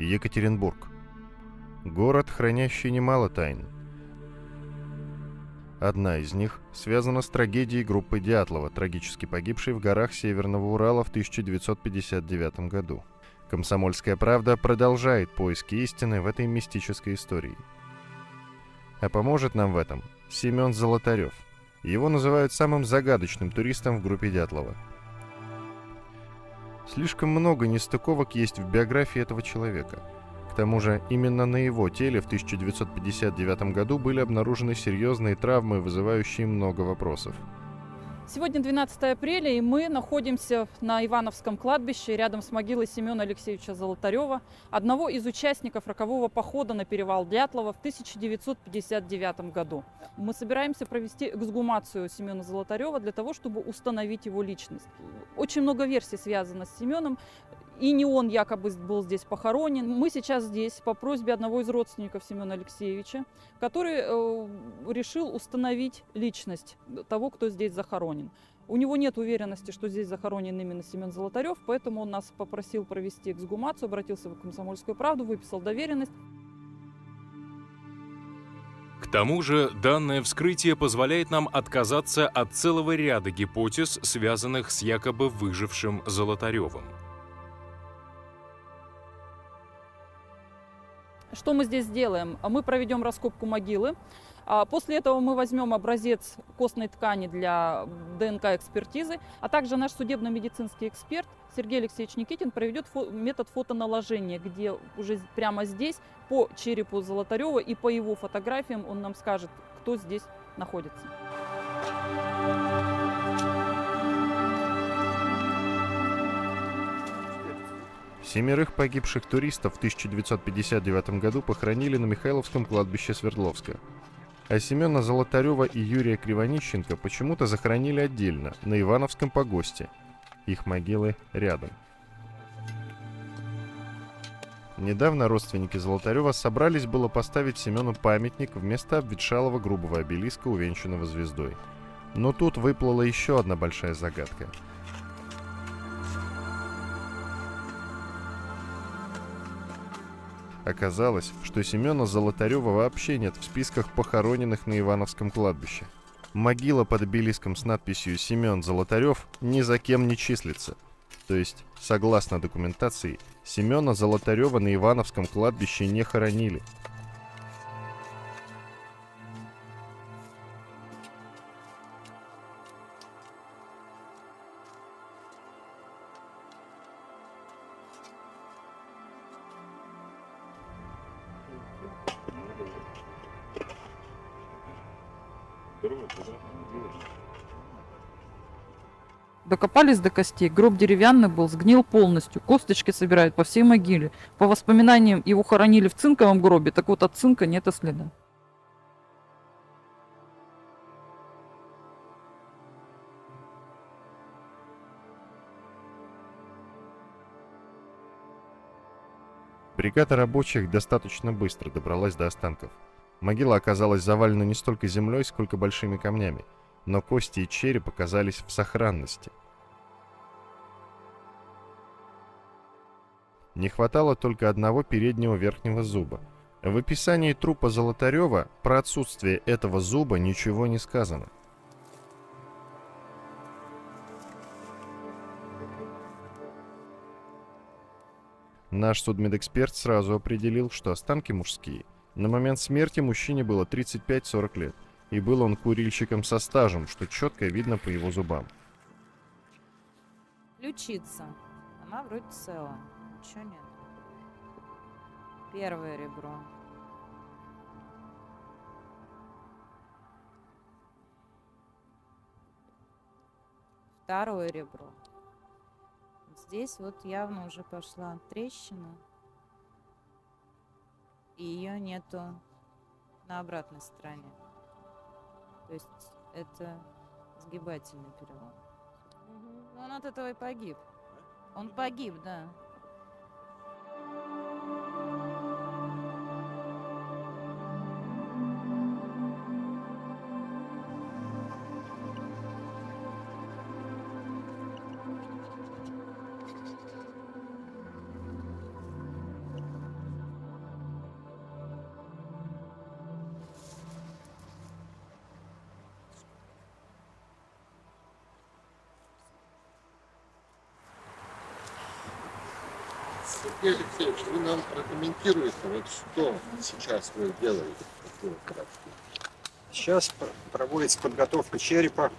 Екатеринбург. Город, хранящий немало тайн. Одна из них связана с трагедией группы Дятлова, трагически погибшей в горах Северного Урала в 1959 году. «Комсомольская правда» продолжает поиски истины в этой мистической истории. А поможет нам в этом Семен Золотарев. Его называют самым загадочным туристом в группе Дятлова. Слишком много нестыковок есть в биографии этого человека. К тому же, именно на его теле в 1959 году были обнаружены серьезные травмы, вызывающие много вопросов. Сегодня 12 апреля, и мы находимся на Ивановском кладбище рядом с могилой Семена Алексеевича Золотарева, одного из участников рокового похода на перевал Дятлова в 1959 году. Мы собираемся провести эксгумацию Семена Золотарева для того, чтобы установить его личность. Очень много версий связано с Семеном. И не он якобы был здесь похоронен. Мы сейчас здесь по просьбе одного из родственников Семена Алексеевича, который решил установить личность того, кто здесь захоронен. У него нет уверенности, что здесь захоронен именно Семен Золотарев, поэтому он нас попросил провести эксгумацию, обратился в «Комсомольскую правду», выписал доверенность. К тому же, данное вскрытие позволяет нам отказаться от целого ряда гипотез, связанных с якобы выжившим Золотаревым. Что мы здесь сделаем? Мы проведем раскопку могилы. После этого мы возьмем образец костной ткани для ДНК-экспертизы, а также наш судебно-медицинский эксперт Сергей Алексеевич Никитин проведет метод фотоналожения, где уже прямо здесь по черепу Золотарева и по его фотографиям он нам скажет, кто здесь находится. Семерых погибших туристов в 1959 году похоронили на Михайловском кладбище Свердловска. А Семена Золотарева и Юрия Кривонищенко почему-то захоронили отдельно, на Ивановском погосте. Их могилы рядом. Недавно родственники Золотарева собрались было поставить Семену памятник вместо обветшалого грубого обелиска, увенчанного звездой. Но тут выплыла еще одна большая загадка. Оказалось, что Семена Золотарева вообще нет в списках похороненных на Ивановском кладбище. Могила под обелиском с надписью «Семен Золотарев» ни за кем не числится. То есть, согласно документации, Семена Золотарева на Ивановском кладбище не хоронили. Докопались до костей. Гроб деревянный был, сгнил полностью. Косточки собирают по всей могиле. По воспоминаниям, его хоронили в цинковом гробе, так вот от цинка нет и следа. Бригада рабочих достаточно быстро добралась до останков. Могила оказалась завалена не столько землей, сколько большими камнями, но кости и череп оказались в сохранности. Не хватало только одного переднего верхнего зуба. В описании трупа Золотарева про отсутствие этого зуба ничего не сказано. Наш судмедэксперт сразу определил, что останки мужские. На момент смерти мужчине было 35-40 лет, и был он курильщиком со стажем, что четко видно по его зубам. Ключица. Она вроде целая. Ничего нет. Первое ребро. Второе ребро. Здесь вот явно уже пошла трещина. И ее нету на обратной стороне. То есть это сгибательный перелом. Он от этого и погиб. Он погиб, да. Сергей Алексеевич, вы нам прокомментируете, вот что сейчас вы делаете? Какую операцию? Сейчас проводится подготовка черепа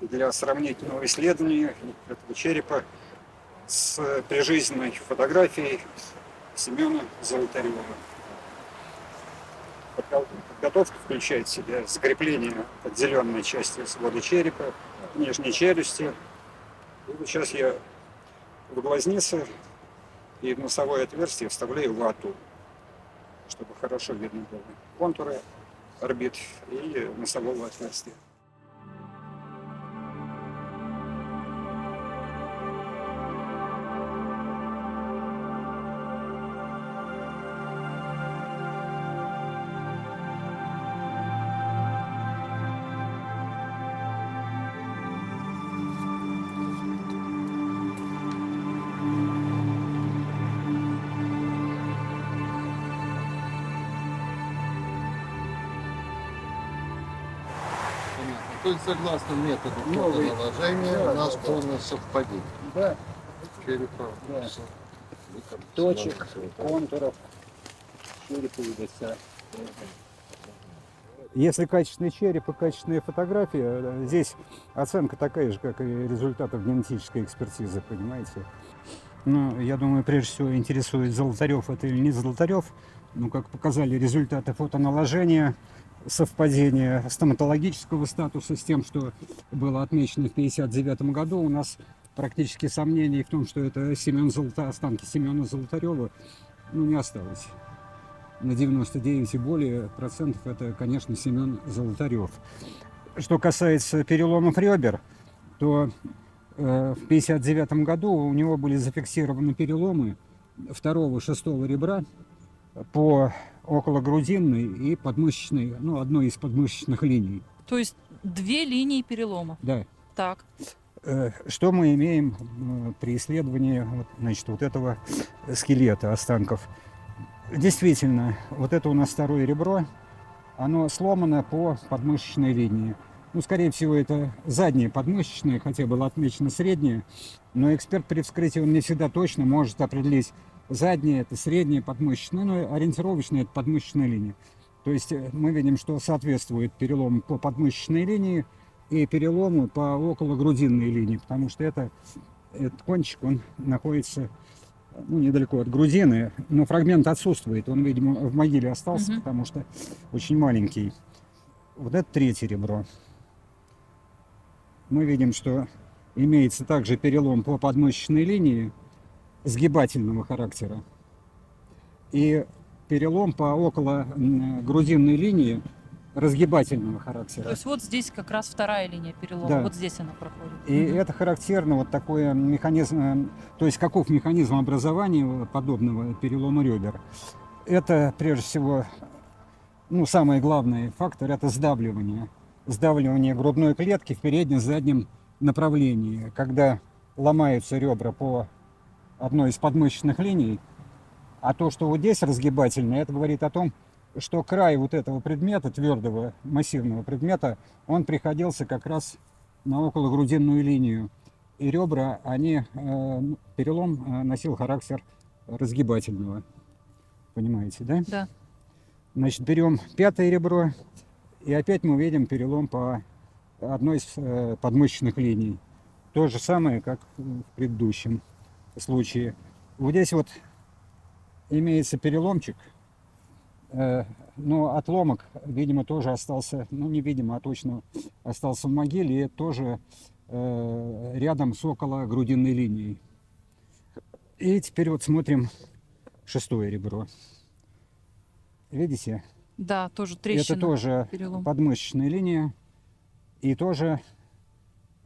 для сравнительного исследования этого черепа с прижизненной фотографией Семена Золотарева. Подготовка включает в себя закрепление отделенной части свода черепа, нижней челюсти. И вот сейчас я в глазницы и в носовое отверстие вставляю вату, чтобы хорошо видно было контуры орбит и носового отверстия. Понятно. То есть, согласно методу Новый. фотоналожения, Да, у нас да, да. полное совпадение. Да, Черепа. Да. с ликом точек, Семена Золотарева. контуров, черепа и вся. Если качественный череп и качественная фотография, здесь оценка такая же, как и результатов генетической экспертизы, понимаете? Ну, я думаю, прежде всего интересует, Золотарев это или не Золотарев. Ну, как показали результаты фотоналожения, совпадение стоматологического статуса с тем, что было отмечено в 1959 году, у нас практически сомнений в том, что это останки Семена Золотарева, ну, не осталось. На 99 и более процентов это, конечно, Семен Золотарев. Что касается переломов ребер, то в 1959 году у него были зафиксированы переломы 2-6 ребра по окологрудинной и подмышечной, ну, одной из подмышечных линий. То есть 2 линии перелома. Да. Так. Что мы имеем при исследовании значит, вот этого скелета останков? Действительно, вот это у нас 2-е ребро, оно сломано по подмышечной линии. Ну, скорее всего, это заднее подмышечное, хотя было отмечено среднее, но эксперт при вскрытии, он не всегда точно может определить, заднее это среднее подмышечное, но ориентировочно это подмышечная линия. То есть мы видим, что соответствует перелому по подмышечной линии и перелому по окологрудинной линии, потому что этот кончик, он находится, ну, недалеко от грудины, но фрагмент отсутствует, он, видимо, в могиле остался, потому что очень маленький. Вот это 3-е ребро. Мы видим, что имеется также перелом по подмышечной линии сгибательного характера и перелом по окологрудинной линии разгибательного характера. То есть вот здесь как раз 2-я линия перелома. Да. Вот здесь она проходит. И это характерно, вот такой механизм, то есть каков механизм образования подобного перелома ребер. Это, прежде всего, ну, самый главный фактор – это сдавливание. Сдавливание грудной клетки в передне-заднем направлении. Когда ломаются ребра по одной из подмышечных линий, а то, что вот здесь разгибательное, это говорит о том, что край вот этого предмета, твердого, массивного предмета, он приходился как раз на окологрудинную линию. И ребра, они, перелом носил характер разгибательного. Понимаете, да? Да. Значит, берем 5-е ребро, и опять мы видим перелом по одной из подмышечных линий. То же самое, как в предыдущем случае. Вот здесь вот имеется переломчик, но отломок, видимо, тоже остался, ну, не видимо, а точно остался в могиле, и тоже рядом с окологрудинной линией. И теперь вот смотрим 6-е ребро. Видите? Да, тоже трещина. Это тоже перелом. подмышечная линия и тоже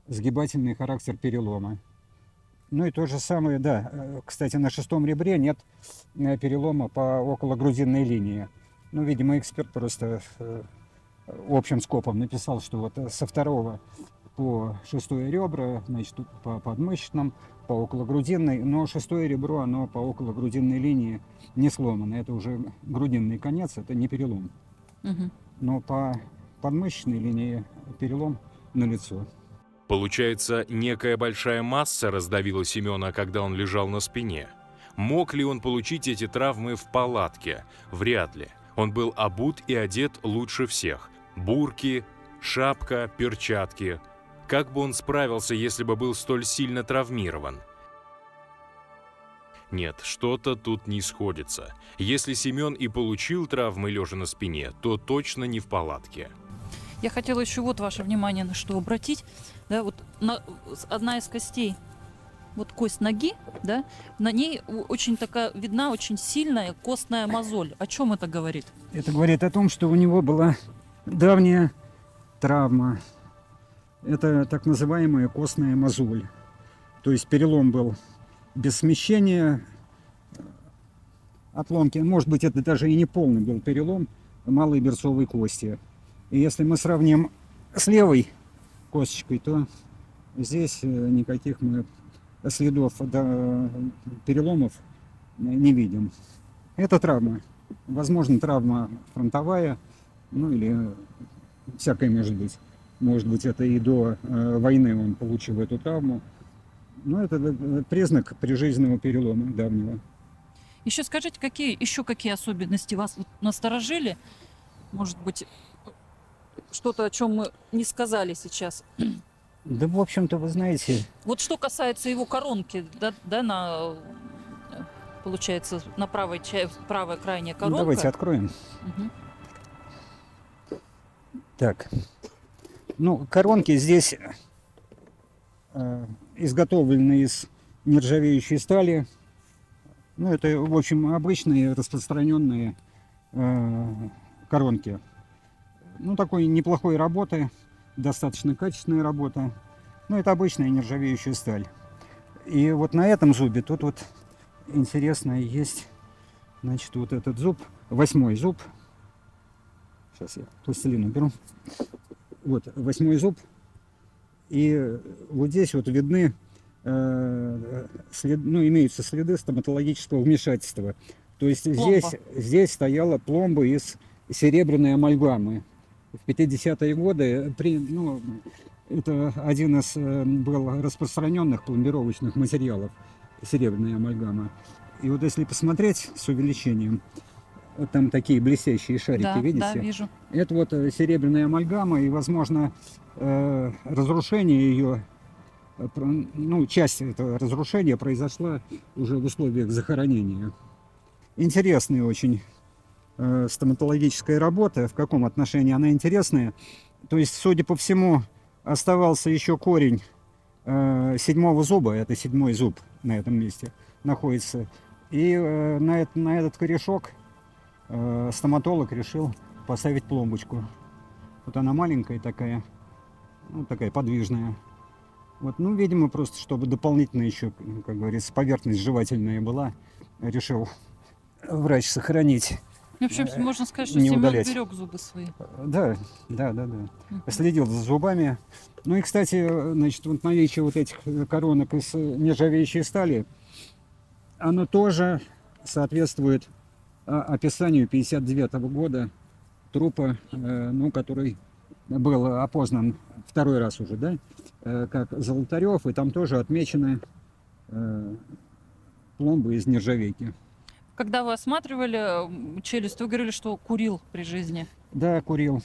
сгибательный характер перелома. Ну и то же самое, да, кстати, на 6-м ребре нет перелома по окологрудинной линии. Ну, видимо, эксперт просто общим скопом написал, что вот со 2-го по 6-е ребра, значит, по подмышечным, по окологрудинной, но 6-е ребро, оно по окологрудинной линии не сломано. Это уже грудинный конец, это не перелом. Но по подмышечной линии перелом налицо. Получается, некая большая масса раздавила Семена, когда он лежал на спине. Мог ли он получить эти травмы в палатке? Вряд ли. Он был обут и одет лучше всех. Бурки, шапка, перчатки. Как бы он справился, если бы был столь сильно травмирован? Нет, что-то тут не сходится. Если Семен и получил травмы лежа на спине, то точно не в палатке. Я хотела еще вот ваше внимание на что обратить. Да, вот одна из костей, вот кость ноги, да, на ней очень такая видна очень сильная костная мозоль. О чем это говорит? Это говорит о том, что у него была давняя травма. Это так называемая костная мозоль. То есть перелом был без смещения, отломки, может быть, это даже и не полный был перелом малой берцовой кости. И если мы сравним с левой косточкой, то здесь никаких мы следов переломов не видим. Это травма. Возможно, травма фронтовая, ну или всякое может быть. Может быть, это и до войны он получил эту травму. Но это признак прижизненного перелома давнего. Еще скажите, какие особенности вас насторожили? Может быть, что-то, о чем мы не сказали сейчас? Да, в общем-то, вы знаете... Вот что касается его коронки, да, получается, на правая крайняя коронка. Давайте откроем. Мгм. Так. Ну, коронки здесь изготовлены из нержавеющей стали. Ну, это, в общем, обычные распространенные коронки. Ну, такой неплохой работы, достаточно качественная работа. Ну, это обычная нержавеющая сталь. И вот на этом зубе, тут вот интересное есть, значит, вот этот зуб, 8-й зуб. Сейчас я пластилин уберу. Вот, 8-й зуб. И вот здесь вот видны, имеются следы стоматологического вмешательства. То есть здесь стояла пломба из серебряной амальгамы. В 50-е годы, это один из был распространенных пломбировочных материалов, серебряная амальгама. И вот если посмотреть с увеличением, там такие блестящие шарики, Да, видите? да, вижу. Это вот серебряная амальгама, и, возможно, разрушение ее, часть этого разрушения произошла уже в условиях захоронения. Интересная очень стоматологическая работа. В каком отношении она интересная? То есть, судя по всему, оставался еще корень 7-го зуба, это 7-й зуб на этом месте находится. И на этот корешок стоматолог решил поставить пломбочку. Вот она маленькая такая, такая подвижная. Вот, видимо, просто чтобы дополнительно еще, как говорится, поверхность жевательная была, решил врач сохранить. В общем, можно сказать, что не Семен удалять. берег зубы свои. Да. Следил за зубами. Ну и, кстати, значит, вот наличие вот этих коронок из нержавеющей стали, оно тоже соответствует описанию 59-го года трупа, который был опознан второй раз уже, да, как Золотарев, и там тоже отмечены пломбы из нержавейки. Когда вы осматривали челюсть, вы говорили, что курил при жизни. Да, курил.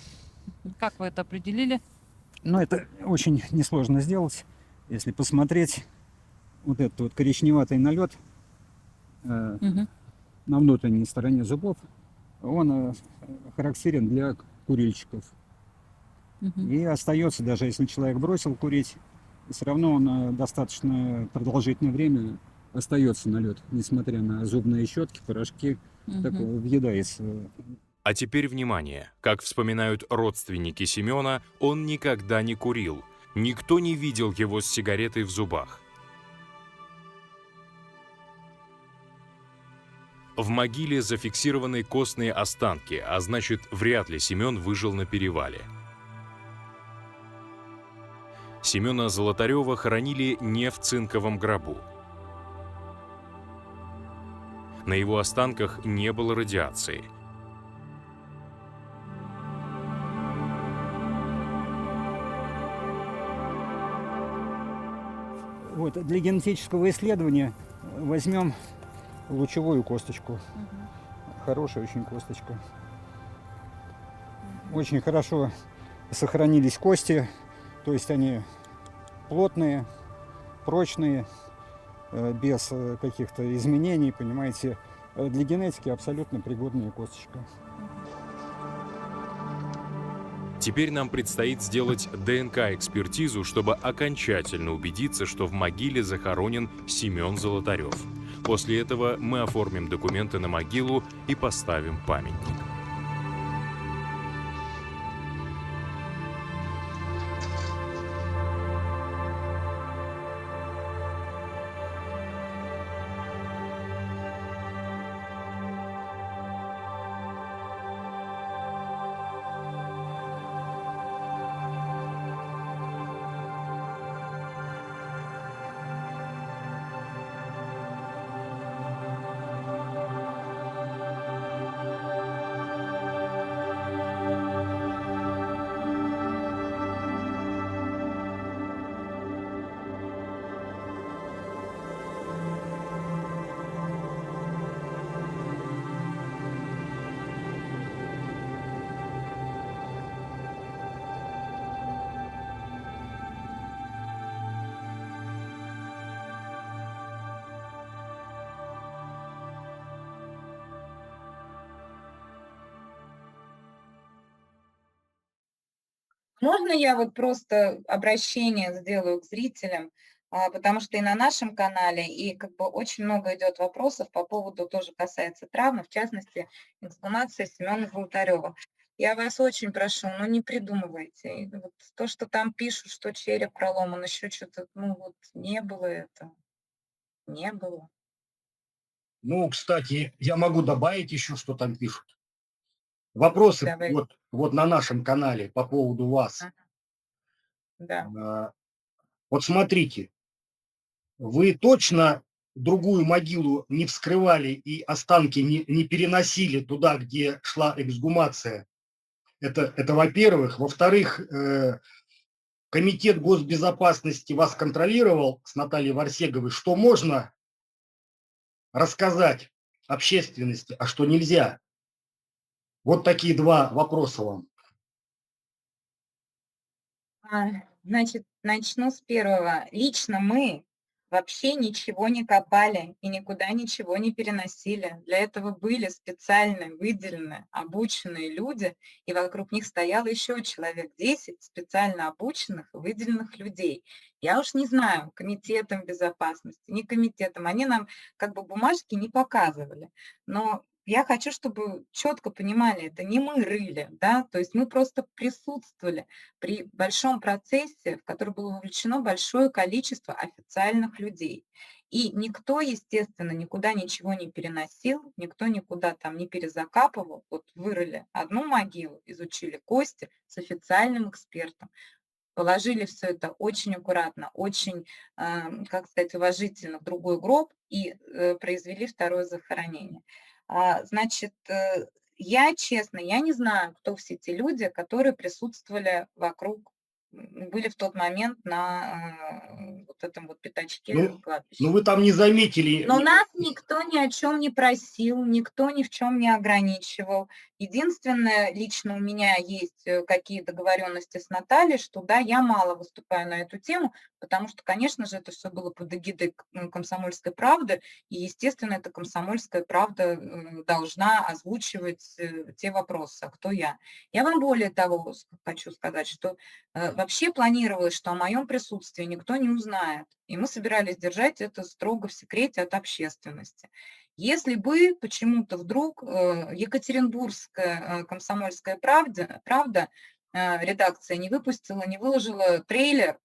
Как вы это определили? Это очень несложно сделать, если посмотреть вот этот вот коричневатый налет Угу. на внутренней стороне зубов, он характерен для курильщиков. Угу. И остается, даже если человек бросил курить, все равно он достаточно продолжительное время остается налет, несмотря на зубные щетки, порошки, такого въедается. А теперь внимание. Как вспоминают родственники Семена, он никогда не курил. Никто не видел его с сигаретой в зубах. В могиле зафиксированы костные останки, а значит, вряд ли Семен выжил на перевале. Семена Золотарева хоронили не в цинковом гробу. На его останках не было радиации. Вот, для генетического исследования возьмем лучевую косточку. Мгм. Хорошая очень косточка. Мгм. Очень хорошо сохранились кости, то есть они плотные, прочные, без каких-то изменений, понимаете. Для генетики абсолютно пригодная косточка. Теперь нам предстоит сделать ДНК-экспертизу, чтобы окончательно убедиться, что в могиле захоронен Семен Золотарев. После этого мы оформим документы на могилу и поставим памятник. Можно я вот просто обращение сделаю к зрителям, потому что и на нашем канале, и как бы очень много идет вопросов по поводу, тоже касается травмы, в частности, эксгумации Семена Золотарева. Я вас очень прошу, ну не придумывайте. И вот то, что там пишут, что череп проломан, еще что-то, ну вот не было это, не было. Ну, кстати, я могу добавить еще, что там пишут. Вопросы Давай. вот на нашем канале по поводу вас. Ага. Да. Вот смотрите, вы точно другую могилу не вскрывали и останки не переносили туда, где шла эксгумация? Это во-первых. Во-вторых, Комитет госбезопасности вас контролировал с Натальей Варсеговой, что можно рассказать общественности, а что нельзя? Вот такие два вопроса вам. Значит, начну с первого. Лично мы вообще ничего не копали и никуда ничего не переносили. Для этого были специально выделены, обученные люди, и вокруг них стояло еще человек 10 специально обученных и выделенных людей. Я уж не знаю, комитетом безопасности, не комитетом, они нам как бы бумажки не показывали. Но я хочу, чтобы четко понимали, это не мы рыли, да, то есть мы просто присутствовали при большом процессе, в который было вовлечено большое количество официальных людей. И никто, естественно, никуда ничего не переносил, никто никуда там не перезакапывал. Вот вырыли одну могилу, изучили кости с официальным экспертом, положили все это очень аккуратно, очень, как сказать, уважительно в другой гроб и произвели второе захоронение. Значит, я, честно, я не знаю, кто все те люди, которые присутствовали вокруг, были в тот момент на вот этом вот пятачке кладбища. Ну вы там не заметили. Но нас никто ни о чем не просил, никто ни в чем не ограничивал. Единственное, лично у меня есть какие договоренности с Натальей, что да, я мало выступаю на эту тему, потому что, конечно же, это все было под эгидой «Комсомольской правды», и, естественно, эта «Комсомольская правда» должна озвучивать те вопросы, а кто я. Я вам более того хочу сказать, что вообще планировалось, что о моем присутствии никто не узнает, и мы собирались держать это строго в секрете от общественности. Если бы почему-то вдруг Екатеринбургская «Комсомольская правда» редакция не выпустила, не выложила трейлер,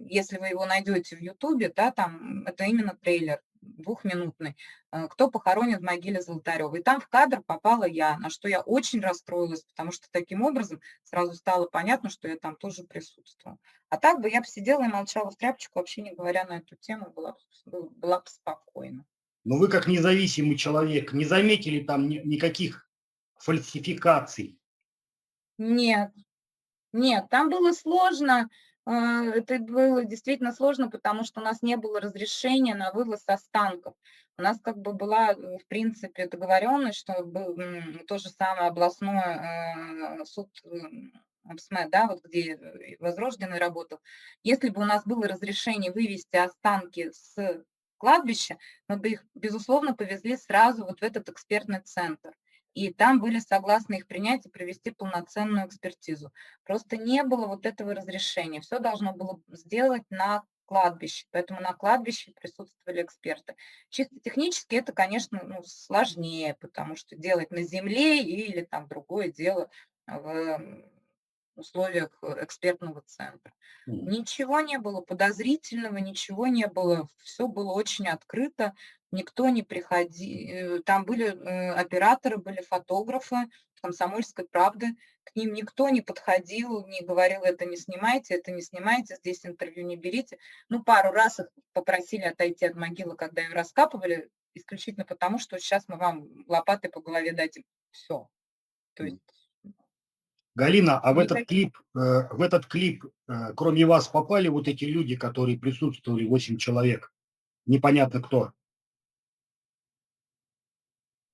если вы его найдете в Ютубе, да, там это именно трейлер двухминутный, кто похоронен в могиле Золотарева. И там в кадр попала я, на что я очень расстроилась, потому что таким образом сразу стало понятно, что я там тоже присутствовала. А так бы я бы сидела и молчала в тряпочку, вообще не говоря на эту тему, была бы спокойна. Но вы как независимый человек не заметили там никаких фальсификаций? Нет, нет, там было сложно. Это было действительно сложно, потому что у нас не было разрешения на вывоз останков. У нас как бы была, в принципе, договоренность, что был то же самое областной суд МСМЭ, да, вот где Возрожденный работал. Если бы у нас было разрешение вывести останки с кладбища, мы бы их, безусловно, повезли сразу вот в этот экспертный центр. И там были согласны их принять и провести полноценную экспертизу. Просто не было вот этого разрешения. Все должно было сделать на кладбище, поэтому на кладбище присутствовали эксперты. Чисто технически это, конечно, ну, сложнее, потому что делать на земле или там другое дело в условиях экспертного центра. Ничего не было подозрительного, ничего не было, все было очень открыто, никто не приходил, там были операторы, были фотографы «Комсомольской правды», к ним никто не подходил, не говорил: это не снимайте, здесь интервью не берите. Ну, пару раз их попросили отойти от могилы, когда ее раскапывали, исключительно потому, что сейчас мы вам лопатой по голове дадим. Все. То есть Галина, а никаких. в этот клип, кроме вас, попали вот эти люди, которые присутствовали, 8 человек? Непонятно кто.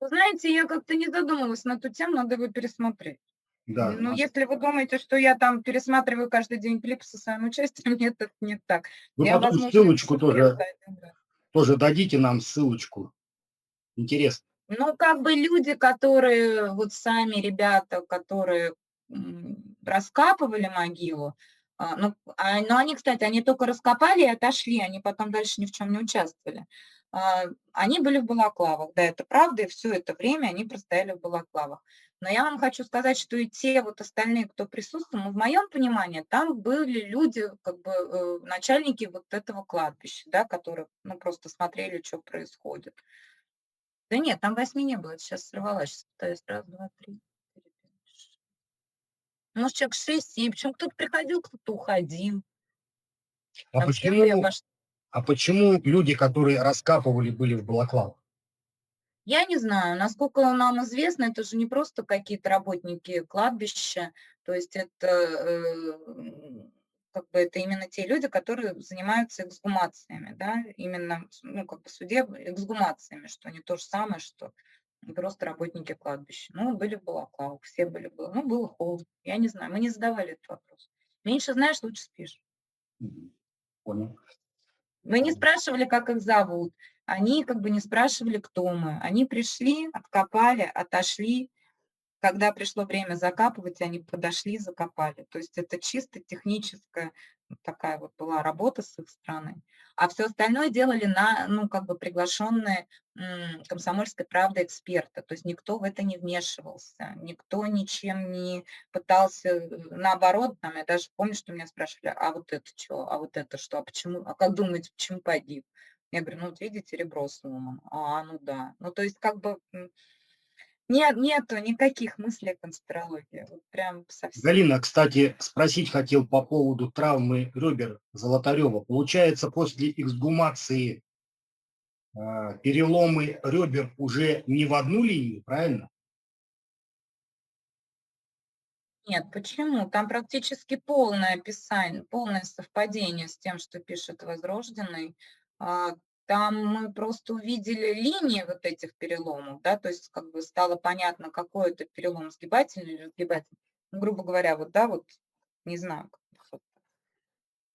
Вы знаете, я как-то не задумывалась на эту тему, надо его пересмотреть. Да, Ну, если вы думаете, что я там пересматриваю каждый день клипы со своим участием, нет, это не так. вы Я, потом возможно, это ссылочку сюрприз один раз. тоже дадите нам ссылочку. Интересно. Ну, как бы люди, которые, вот сами ребята, которые раскапывали могилу, но они, кстати, они только раскопали и отошли, они потом дальше ни в чем не участвовали. Они были в балаклавах, да, это правда, и все это время они простояли в балаклавах. Но я вам хочу сказать, что и те вот остальные, кто присутствовал, ну, в моем понимании, там были люди, как бы начальники вот этого кладбища, да, которые, ну, просто смотрели, что происходит. Да нет, там 8 не было, сейчас сорвалась, щас пытаюсь. Раз, 2, 3, 4, 5, 6. Может, человек 6-7, причем кто-то приходил, кто-то уходил. А Там с кем-то я почему, а почему люди, которые раскапывали, были в балаклавах? Я не знаю, насколько нам известно, это же не просто какие-то работники кладбища, то есть это, как бы это именно те люди, которые занимаются эксгумациями, да, именно, ну, как бы эксгумациями, что не то же самое, что просто работники кладбища. Ну, были в балаклавах, все были, ну, было холодно, я не знаю, мы не задавали этот вопрос. Меньше знаешь, лучше спишь. Понял. Мы не спрашивали, как их зовут. Они как бы не спрашивали, кто мы. Они пришли, откопали, отошли. Когда пришло время закапывать, они подошли, закопали. То есть это чисто техническая такая вот была работа с их стороны. А все остальное делали ну, как бы приглашенные «Комсомольской правдой» эксперты. То есть никто в это не вмешивался, никто ничем не пытался, наоборот, там, я даже помню, что меня спрашивали: а вот это что, а вот это что, а почему, а как думаете, почему погиб? Я говорю: ну вот видите, ребро сломано. Ну да. Ну то есть как бы нету никаких мыслей о конспирологии. Вот прям совсем. Галина, кстати, спросить хотел по поводу травмы ребер Золотарева. Получается, после эксгумации переломы ребер уже не в одну линию, правильно? Нет, почему? Там практически полное описание, полное совпадение с тем, что пишет Возрожденный. А, Там мы просто увидели линии вот этих переломов, да, то есть как бы стало понятно, какой это перелом, сгибательный или разгибательный. Ну, грубо говоря, вот, да, вот, не знаю, как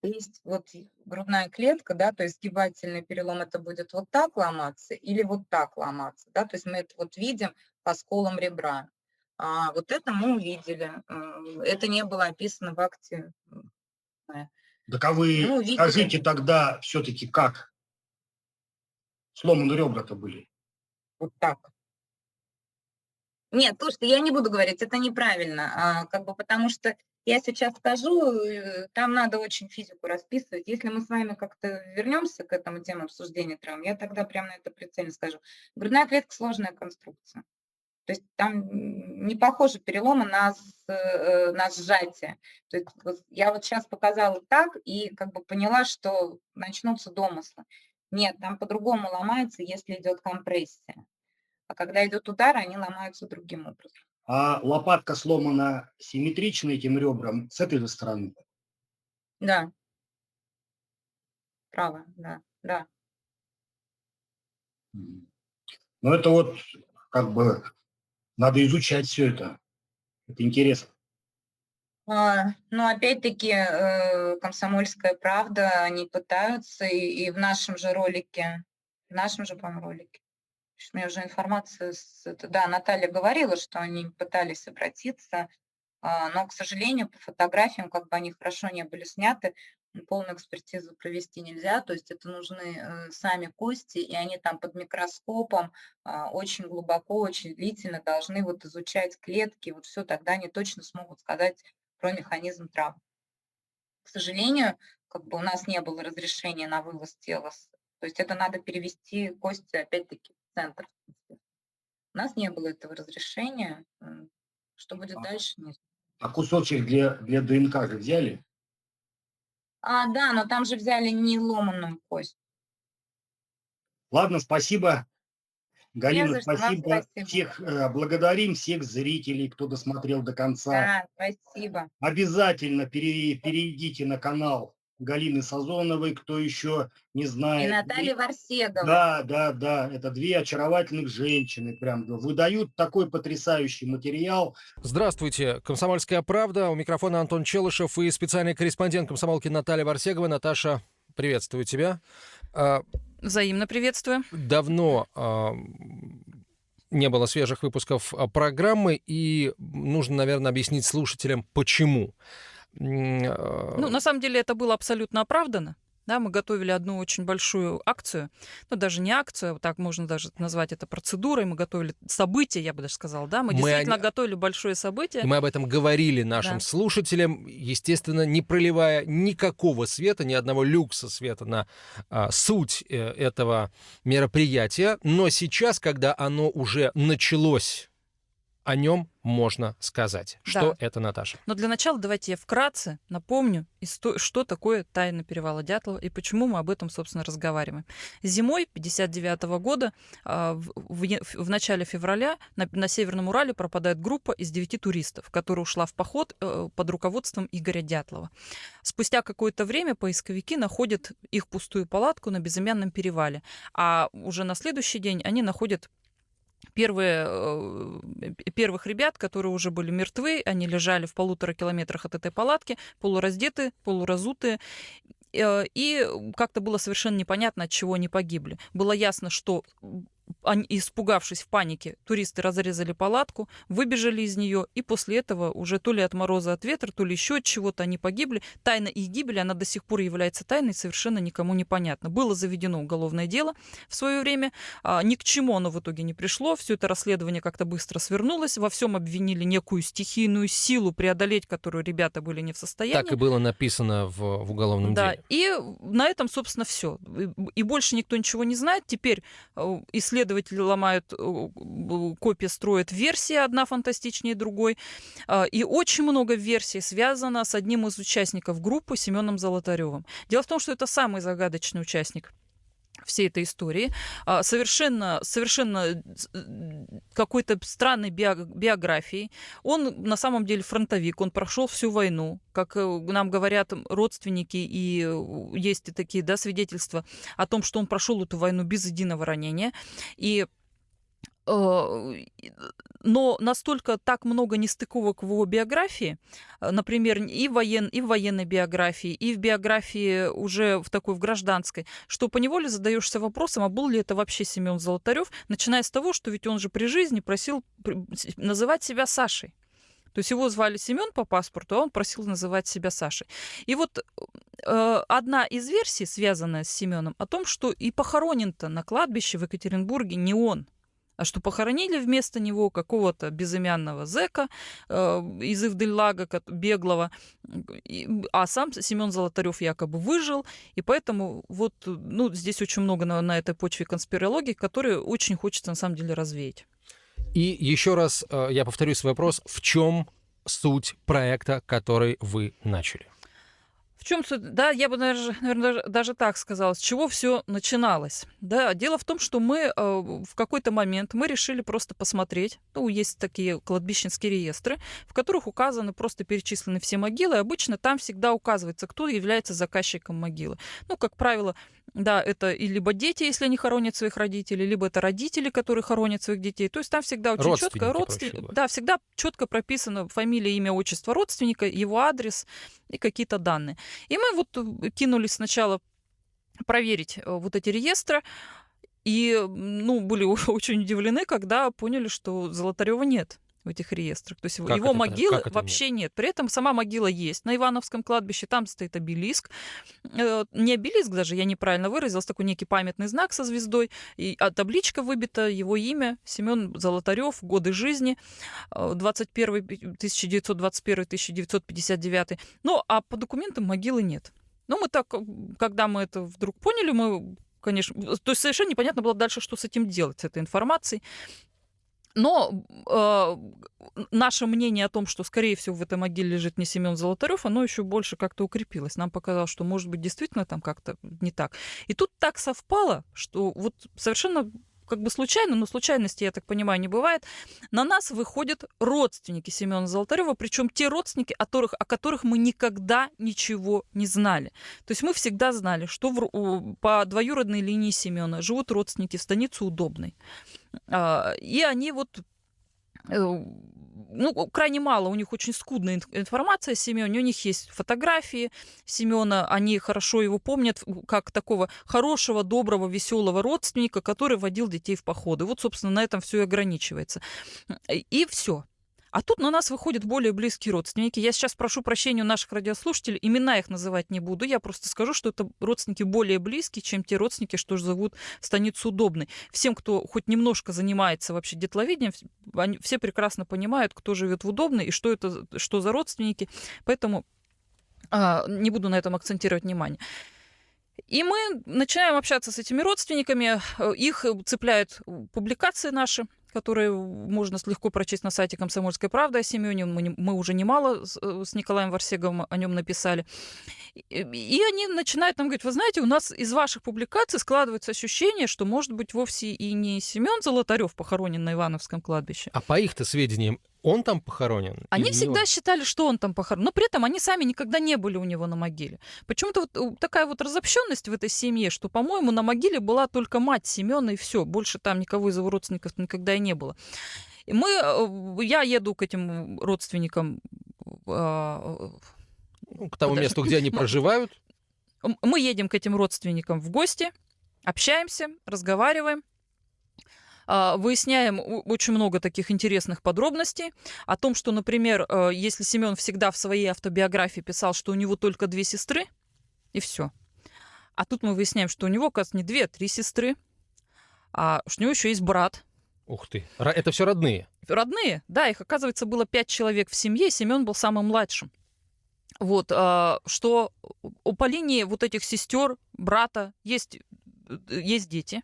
есть вот грудная клетка, да, то есть сгибательный перелом, это будет вот так ломаться или вот так ломаться, да, то есть мы это вот видим по сколам ребра. Вот это мы увидели. Это не было описано в акте. Так а Мы вы увидели скажите тогда все-таки, как сломаны ребра-то были? вот так. Нет, слушайте, я не буду говорить, это неправильно, как бы потому что я сейчас скажу, там надо очень физику расписывать. Если мы с вами как-то вернемся к этому теме обсуждения травм, я тогда прямо на это прицельно скажу. Грудная клетка – сложная конструкция. То есть там не похожи переломы на сжатие. То есть вот я вот сейчас показала так и как бы поняла, что начнутся домыслы. Нет, там по-другому ломается, если идет компрессия. А когда идет удар, они ломаются другим образом. А лопатка сломана симметрично этим ребрам с этой же стороны? Да, право, да, да. Мгм. Но это вот как бы надо изучать все это. Это интересно. Ну, опять-таки, «Комсомольская правда», они пытаются, и в нашем же ролике, по-моему, ролике, у меня уже информация да, Наталья говорила, что они пытались обратиться, но, к сожалению, по фотографиям, как бы они хорошо не были сняты, полную экспертизу провести нельзя, то есть это нужны сами кости, и они там под микроскопом очень глубоко, очень длительно должны вот изучать клетки, вот все, тогда они точно смогут сказать про механизм травм. К сожалению, как бы у нас не было разрешения на вывоз тела, то есть это надо перевести кости, опять-таки, в центр. У нас не было этого разрешения. Что будет дальше, не знаю. А кусочек для ДНК же взяли? Да, но там же взяли не ломаную кость. Ладно, спасибо. Не Галина, за что, вам спасибо. спасибо. Всех благодарим, всех зрителей, кто досмотрел до конца. Да, спасибо. Обязательно перейдите на канал Галины Сазоновой, кто еще не И знает. Наталья Варсегова. Да, это две очаровательных женщины, прям выдают такой потрясающий материал. Здравствуйте, «Комсомольская правда». У микрофона Антон Челышев и специальный корреспондент комсомолки Наталья Варсегова. Наташа, приветствую тебя. Взаимно приветствую. Давно не было свежих выпусков программы, и нужно, наверное, объяснить слушателям, почему. Ну, на самом деле это было абсолютно оправдано. Да, мы готовили одну очень большую акцию, ну, даже не акцию, так можно даже назвать это процедурой, мы готовили событие, я бы даже сказала, да, мы действительно готовили большое событие. И мы об этом говорили нашим слушателям, естественно, не проливая никакого света, ни одного люкса света на суть этого мероприятия, но сейчас, когда оно уже началось, о нем можно сказать. Что это, Наташа? Но для начала давайте я вкратце напомню, что такое тайна перевала Дятлова и почему мы об этом, собственно, разговариваем. Зимой 1959 года, в начале февраля, на Северном Урале пропадает группа из 9 туристов, которая ушла в поход под руководством Игоря Дятлова. Спустя какое-то время поисковики находят их пустую палатку на безымянном перевале, а уже на следующий день они находят первых ребят, которые уже были мертвы, они лежали в 1,5 километрах от этой палатки, полураздетые, полуразутые, и как-то было совершенно непонятно, от чего они погибли. Было ясно, что они, испугавшись в панике, туристы разрезали палатку, выбежали из нее, и после этого уже то ли от мороза, от ветра, то ли еще от чего-то они погибли. Тайна их гибели, она до сих пор является тайной, совершенно никому не понятно. Было заведено уголовное дело в свое время, ни к чему оно в итоге не пришло, все это расследование как-то быстро свернулось, во всем обвинили некую стихийную силу, преодолеть которую ребята были не в состоянии. Так и было написано в уголовном деле. Да, и на этом, собственно, все. И больше никто ничего не знает. Теперь исследователи ломают копии, строят версии, одна фантастичнее другой. И очень много версий связано с одним из участников группы, Семеном Золотаревым. Дело в том, что это самый загадочный участник всей этой истории, совершенно какой-то странной биографией. Он на самом деле фронтовик, он прошел всю войну, как нам говорят родственники, и есть и такие свидетельства о том, что он прошел эту войну без единого ранения. Но настолько так много нестыковок в его биографии, например, и в военной биографии, и в биографии уже в гражданской, что поневоле задаешься вопросом, а был ли это вообще Семен Золотарев, начиная с того, что ведь он же при жизни просил называть себя Сашей. То есть его звали Семен по паспорту, а он просил называть себя Сашей. И вот одна из версий, связанная с Семеном, о том, что и похоронен-то на кладбище в Екатеринбурге не он, а что похоронили вместо него какого-то безымянного зэка из Ивдельлага, беглого, а сам Семен Золотарев якобы выжил, и поэтому здесь очень много на этой почве конспирологии, которые очень хочется на самом деле развеять. И еще раз я повторю свой вопрос. В чем суть проекта, который вы начали? В чем суть? Да, я бы, наверное, даже так сказала, с чего все начиналось. Да, дело в том, что мы в какой-то момент мы решили просто посмотреть. Есть такие кладбищенские реестры, в которых указаны, просто перечислены все могилы. Обычно там всегда указывается, кто является заказчиком могилы. Как правило, Да, это и либо дети, если они хоронят своих родителей, либо это родители, которые хоронят своих детей. То есть там всегда очень четко Родственники, проще говоря. да, всегда четко прописано фамилия, имя, отчество родственника, его адрес и какие-то данные. И мы вот кинулись сначала проверить вот эти реестры, и были очень удивлены, когда поняли, что Золотарева нет в этих реестрах. То есть Как его это, могилы как это вообще нет. При этом сама могила есть на Ивановском кладбище, там стоит обелиск. Не обелиск даже, я неправильно выразилась, такой некий памятный знак со звездой. А табличка выбита, его имя, Семен Золотарев, годы жизни, 1921-1959. Ну, а по документам могилы нет. Ну, мы так, когда мы это вдруг поняли, мы, конечно, то есть совершенно непонятно было дальше, что с этим делать, с этой информацией. Но наше мнение о том, что, скорее всего, в этой могиле лежит не Семен Золотарев, оно еще больше как-то укрепилось. Нам показалось, что, может быть, действительно там как-то не так. И тут так совпало, что вот совершенно как бы случайно, но случайности, я так понимаю, не бывает, на нас выходят родственники Семена Золотарева, причем те родственники, о которых мы никогда ничего не знали. То есть мы всегда знали, что по двоюродной линии Семена живут родственники в станице Удобной. И они крайне мало, у них очень скудная информация о Семене, у них есть фотографии Семена, они хорошо его помнят как такого хорошего, доброго, веселого родственника, который водил детей в походы. Вот, собственно, на этом все и ограничивается. И все. А тут на нас выходят более близкие родственники. Я сейчас прошу прощения у наших радиослушателей, имена их называть не буду. Я просто скажу, что это родственники более близкие, чем те родственники, что живут в станице Удобной. Всем, кто хоть немножко занимается вообще детловедением, они все прекрасно понимают, кто живет в Удобной и что за родственники. Поэтому не буду на этом акцентировать внимание. И мы начинаем общаться с этими родственниками. Их цепляют публикации наши, которые можно легко прочесть на сайте «Комсомольской правды» о Семене. Мы уже немало с Николаем Варсеговым о нем написали. И они начинают нам говорить: вы знаете, у нас из ваших публикаций складывается ощущение, что, может быть, вовсе и не Семен Золотарев похоронен на Ивановском кладбище. А по их-то сведениям, он там похоронен? Они или не всегда он? считали, что он там похоронен, но при этом они сами никогда не были у него на могиле. Почему-то вот такая вот разобщенность в этой семье, что, по-моему, на могиле была только мать Семена, и все, больше там никого из его родственников никогда и не было. И я еду к этим родственникам. К тому месту, где они проживают? Мы едем к этим родственникам в гости, общаемся, разговариваем. Выясняем очень много таких интересных подробностей о том, что, например, если Семен всегда в своей автобиографии писал, что у него только 2 сестры, и все. А тут мы выясняем, что у него, оказывается, не 2, а 3 сестры, а что у него еще есть брат. Ух ты, это все родные? Родные, да, их, оказывается, было 5 человек в семье, и Семен был самым младшим. Вот, что по линии вот этих сестер, брата есть дети,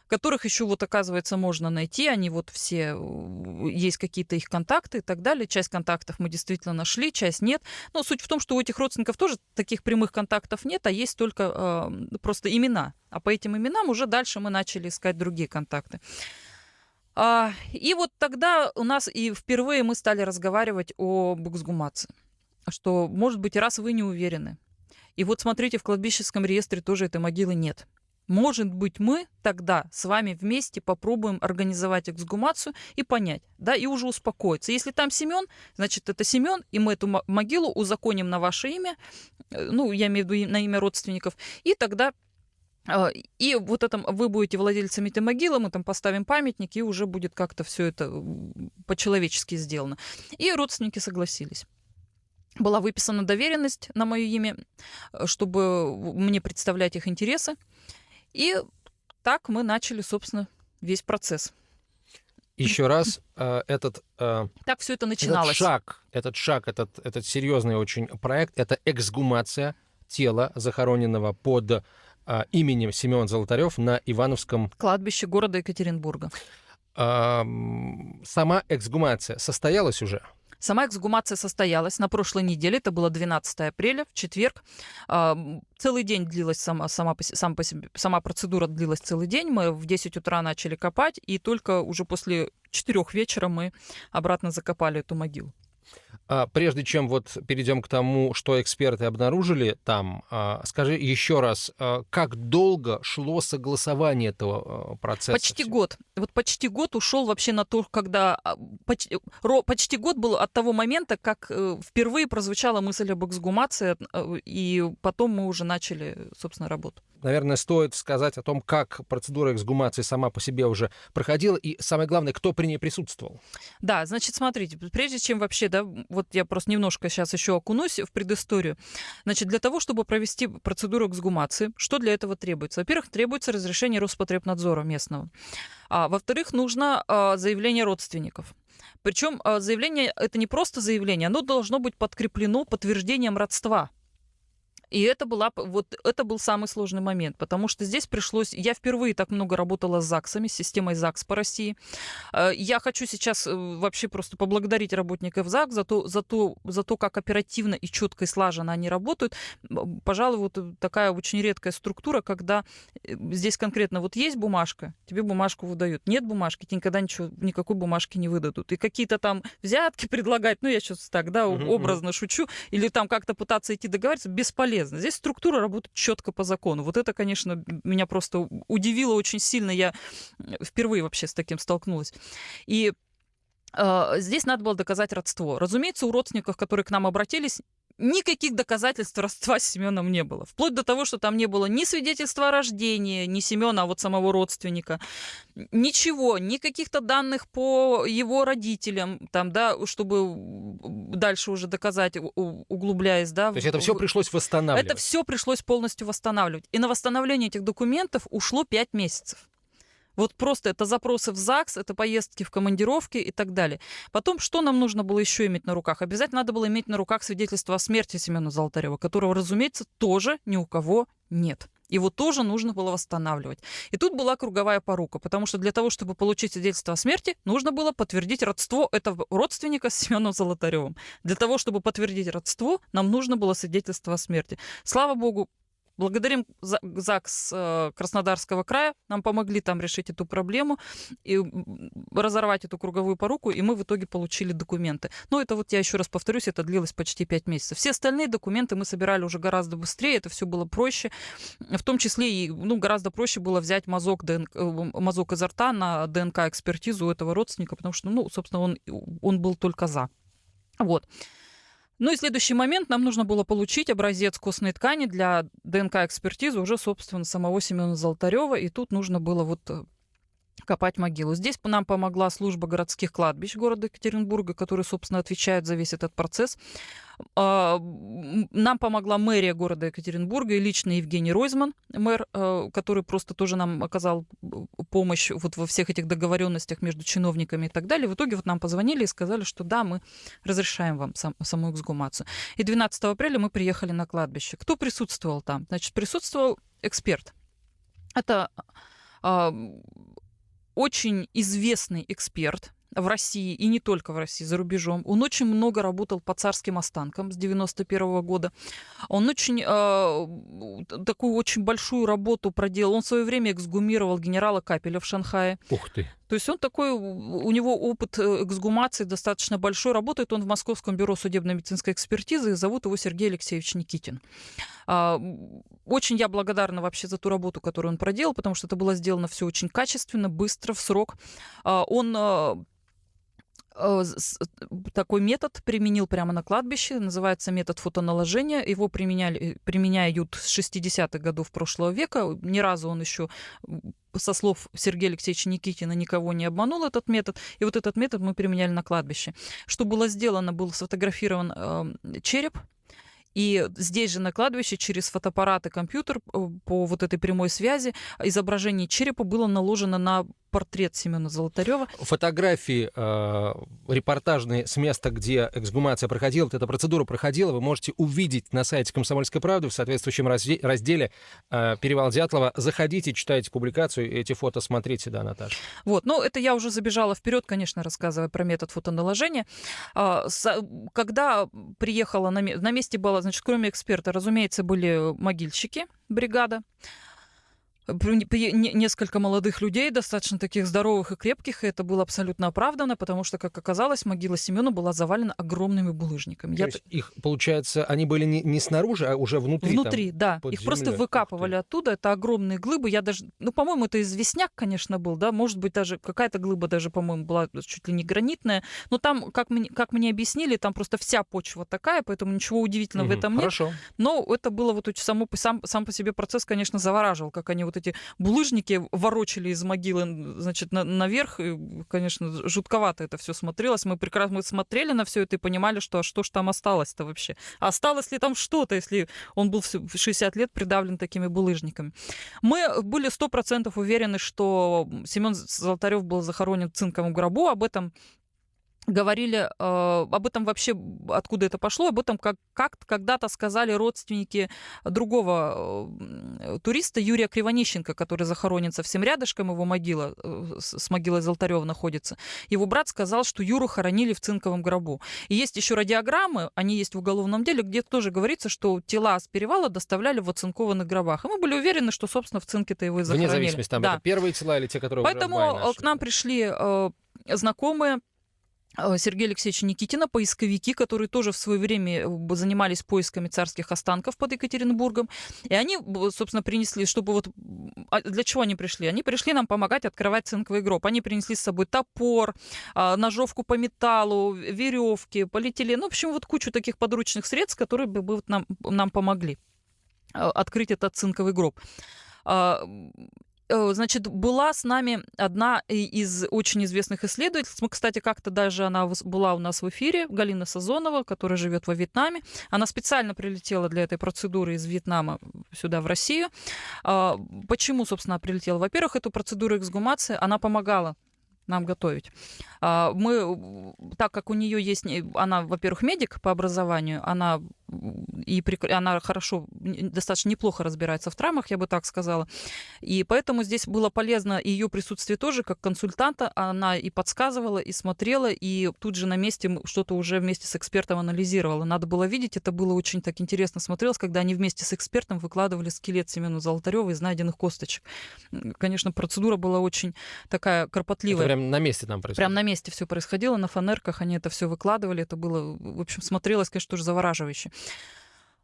которых еще вот, оказывается, можно найти. Они вот все, есть какие-то их контакты и так далее. Часть контактов мы действительно нашли, часть нет. Но суть в том, что у этих родственников тоже таких прямых контактов нет, а есть только просто имена. А по этим именам уже дальше мы начали искать другие контакты. И вот тогда у нас и впервые мы стали разговаривать об эксгумации. Что, может быть, раз вы не уверены. И вот смотрите, в кладбищенском реестре тоже этой могилы нет. Может быть, мы тогда с вами вместе попробуем организовать эксгумацию и понять, да, и уже успокоиться. Если там Семен, значит, это Семен, и мы эту могилу узаконим на ваше имя, я имею в виду на имя родственников, и тогда и вот это вы будете владельцами этой могилы, мы там поставим памятник, и уже будет как-то все это по-человечески сделано. И родственники согласились. Была выписана доверенность на мое имя, чтобы мне представлять их интересы. И так мы начали, собственно, весь процесс. Еще раз, так все это начиналось. Этот серьезный очень проект, это эксгумация тела, захороненного под именем Семен Золотарев на Ивановском кладбище города Екатеринбурга. Сама эксгумация состоялась уже? Сама эксгумация состоялась на прошлой неделе, это было 12 апреля, в четверг. Целый день длилась сама процедура длилась целый день. Мы в 10 утра начали копать, и только уже после 4 вечера мы обратно закопали эту могилу. Прежде чем вот перейдем к тому, что эксперты обнаружили там, скажи еще раз, как долго шло согласование этого процесса? Почти год. Вот почти год ушел вообще на то, когда... Почти год был от того момента, как впервые прозвучала мысль об эксгумации, и потом мы уже начали, собственно, работу. Наверное, стоит сказать о том, как процедура эксгумации сама по себе уже проходила, и самое главное, кто при ней присутствовал. Да, значит, смотрите, прежде чем вообще, да, вот я просто немножко сейчас еще окунусь в предысторию. Значит, для того, чтобы провести процедуру эксгумации, что для этого требуется? Во-первых, требуется разрешение Роспотребнадзора местного. А во-вторых, нужно заявление родственников. Причем заявление, это не просто заявление, оно должно быть подкреплено подтверждением родства. И это был самый сложный момент, потому что здесь пришлось... Я впервые так много работала с ЗАГСами, с системой ЗАГС по России. Я хочу сейчас вообще просто поблагодарить работников ЗАГС за то, как оперативно и четко и слаженно они работают. Пожалуй, вот такая очень редкая структура, когда здесь конкретно вот есть бумажка, тебе бумажку выдают. Нет бумажки, тебе никогда никакой бумажки не выдадут. И какие-то там взятки предлагать, ну я сейчас так, да, образно шучу, или там как-то пытаться идти договариваться, бесполезно. Здесь структура работает четко по закону. Вот это, конечно, меня просто удивило очень сильно. Я впервые вообще с таким столкнулась. И здесь надо было доказать родство. Разумеется, у родственников, которые к нам обратились, никаких доказательств родства с Семеном не было. Вплоть до того, что там не было ни свидетельства о рождении, ни Семена, а вот самого родственника. Ничего, ни каких-то данных по его родителям, там, да, чтобы дальше уже доказать, углубляясь, да. То есть это все пришлось восстанавливать? Это все пришлось полностью восстанавливать. И на восстановление этих документов ушло 5 месяцев. Вот просто это запросы в ЗАГС, это поездки в командировки и так далее. Потом, что нам нужно было еще иметь на руках? Обязательно надо было иметь на руках свидетельство о смерти Семена Золотарева, которого, разумеется, тоже ни у кого нет. Его тоже нужно было восстанавливать. И тут была круговая порука, потому что для того, чтобы получить свидетельство о смерти, нужно было подтвердить родство этого родственника с Семеном Золотаревым. Для того, чтобы подтвердить родство, нам нужно было свидетельство о смерти. Слава богу, благодарим ЗАГС Краснодарского края, нам помогли там решить эту проблему и разорвать эту круговую поруку, и мы в итоге получили документы. Но это вот, я еще раз повторюсь, это длилось почти 5 месяцев. Все остальные документы мы собирали уже гораздо быстрее, это все было проще, в том числе и гораздо проще было взять мазок изо рта на ДНК-экспертизу у этого родственника, потому что, собственно, он был только за. Вот. Ну и следующий момент, нам нужно было получить образец костной ткани для ДНК-экспертизы уже, собственно, самого Семена Золотарева, и тут нужно было вот копать могилу. Здесь нам помогла служба городских кладбищ города Екатеринбурга, который, собственно, отвечает за весь этот процесс. Нам помогла мэрия города Екатеринбурга и лично Евгений Ройзман, мэр, который просто тоже нам оказал помощь вот во всех этих договоренностях между чиновниками и так далее. В итоге вот нам позвонили и сказали, что да, мы разрешаем вам саму эксгумацию. И 12 апреля мы приехали на кладбище. Кто присутствовал там? Значит, присутствовал эксперт. Это очень известный эксперт в России, и не только в России, за рубежом. Он очень много работал по царским останкам с 91 года. Он очень такую очень большую работу проделал. Он в свое время эксгумировал генерала Капеля в Шанхае. Ух ты! То есть он такой, у него опыт эксгумации достаточно большой. Работает он в Московском бюро судебно-медицинской экспертизы, и зовут его Сергей Алексеевич Никитин. Очень я благодарна вообще за ту работу, которую он проделал, потому что это было сделано все очень качественно, быстро, в срок. Он такой метод применил прямо на кладбище, называется метод фотоналожения. Его применяют с 60-х годов прошлого века. Ни разу он еще, со слов Сергея Алексеевича Никитина, никого не обманул, этот метод. И вот этот метод мы применяли на кладбище. Что было сделано? Был сфотографирован череп. И здесь же на кладбище через фотоаппарат и компьютер по вот этой прямой связи изображение черепа было наложено на портрет Семена Золотарева. Фотографии репортажные с места, где эксгумация проходила, вот эта процедура проходила, вы можете увидеть на сайте «Комсомольской правды» в соответствующем разделе «Перевал Дятлова». Заходите, читайте публикацию, эти фото смотрите, да, Наташа? Вот, это я уже забежала вперед, конечно, рассказывая про метод фотоналожения. Когда приехала на месте было, значит, кроме эксперта, разумеется, были могильщики, бригада. Несколько молодых людей, достаточно таких здоровых и крепких, и это было абсолютно оправдано, потому что, как оказалось, могила Семена была завалена огромными булыжниками. То есть их, получается, они были не снаружи, а уже внутри? Внутри, там, да. под Их просто землей. выкапывали оттуда. Это огромные глыбы. Я даже, по-моему, это известняк, конечно, был, да, может быть, даже какая-то глыба даже, по-моему, была чуть ли не гранитная. Но там, как мне объяснили, там просто вся почва такая, поэтому ничего удивительного в этом нет. Хорошо. Но это было вот сам по себе процесс, конечно, завораживал, как они вот эти булыжники ворочали из могилы, значит, наверх. И, конечно, жутковато это все смотрелось. Мы прекрасно смотрели на все это и понимали, что ж там осталось-то вообще. Осталось ли там что-то, если он был в 60 лет придавлен такими булыжниками? Мы были 100% уверены, что Семен Золотарев был захоронен в цинковом гробу. Об этом говорили, об этом вообще, откуда это пошло, об этом как когда-то сказали родственники другого туриста Юрия Кривонищенко, который захоронен совсем рядышком, его могила с могилой Золотарева находится. Его брат сказал, что Юру хоронили в цинковом гробу. И есть еще радиограммы, они есть в уголовном деле, где тоже говорится, что тела с перевала доставляли в оцинкованных гробах. И мы были уверены, что, собственно, в цинке-то его и захоронили. Вне зависимости, там, да. это первые тела или те, которые Поэтому уже в бане к нам пришли знакомые Сергея Алексеевича Никитина, поисковики, которые тоже в свое время занимались поисками царских останков под Екатеринбургом. И они, собственно, принесли, чтобы вот... Для чего они пришли? Они пришли нам помогать открывать цинковый гроб. Они принесли с собой топор, ножовку по металлу, веревки, полиэтилен. В общем, вот кучу таких подручных средств, которые бы нам помогли открыть этот цинковый гроб. Значит, была с нами одна из очень известных исследовательниц. Мы, кстати, как-то даже она была у нас в эфире, Галина Сазонова, которая живет во Вьетнаме. Она специально прилетела для этой процедуры из Вьетнама сюда, в Россию. Почему, собственно, прилетела? Во-первых, эту процедуру эксгумации она помогала нам готовить. Мы, так как у нее есть, она, во-первых, медик по образованию, она хорошо, достаточно неплохо разбирается в травмах, я бы так сказала. И поэтому здесь было полезно ее присутствие тоже, как консультанта. Она и подсказывала, и смотрела, и тут же на месте что-то уже вместе с экспертом анализировала. Надо было видеть, это было очень так интересно смотрелось, когда они вместе с экспертом выкладывали скелет Семена Золотарева из найденных косточек. Конечно, процедура была очень такая кропотливая. Это прямо на месте там происходило? Прямо на месте все происходило, на фанерках они это все выкладывали. Это было, в общем, смотрелось, конечно, тоже завораживающе.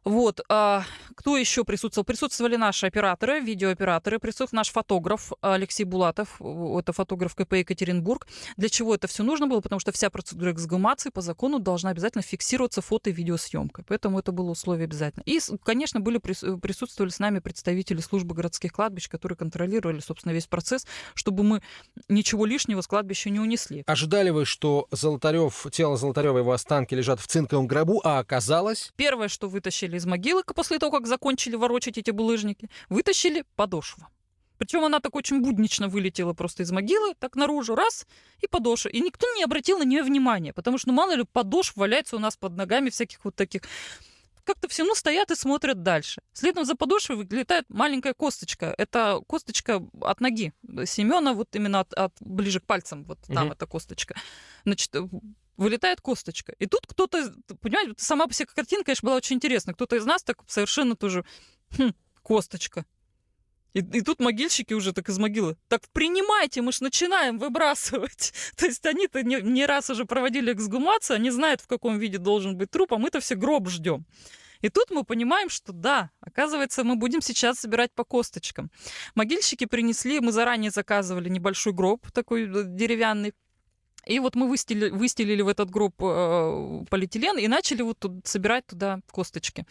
Вот. Кто еще присутствовал? Присутствовали наши операторы, видеооператоры, присутствовал наш фотограф Алексей Булатов, это фотограф КП Екатеринбург. Для чего это все нужно было? Потому что вся процедура эксгумации по закону должна обязательно фиксироваться фото- и видеосъемкой. Поэтому это было условие обязательно. И, конечно, присутствовали с нами представители службы городских кладбищ, которые контролировали, собственно, весь процесс, чтобы мы ничего лишнего с кладбища не унесли. Ожидали вы, что тело Золотарева, его останки лежат в цинковом гробу, а оказалось? Первое, что вытащили из могилы после того, как закончили ворочать эти булыжники, вытащили подошву. Причем она так очень буднично вылетела просто из могилы, так наружу, раз, и подошва. И никто не обратил на нее внимания, потому что, мало ли, подошв валяется у нас под ногами всяких вот таких. Как-то все равно стоят и смотрят дальше. Следом за подошвой вылетает маленькая косточка. Это косточка от ноги Семена, вот именно ближе к пальцам, вот там эта косточка. Значит, вылетает косточка. И тут кто-то, понимаете, сама по себе картинка, конечно, была очень интересна. Кто-то из нас так совершенно тоже, косточка. И тут могильщики уже так из могилы. Так принимайте, мы ж начинаем выбрасывать. То есть они-то не раз уже проводили эксгумацию, они знают, в каком виде должен быть труп, а мы-то все гроб ждем. И тут мы понимаем, что да, оказывается, мы будем сейчас собирать по косточкам. Могильщики принесли, мы заранее заказывали небольшой гроб, такой деревянный. И вот мы выстелили в этот гроб полиэтилен и начали вот собирать туда косточки.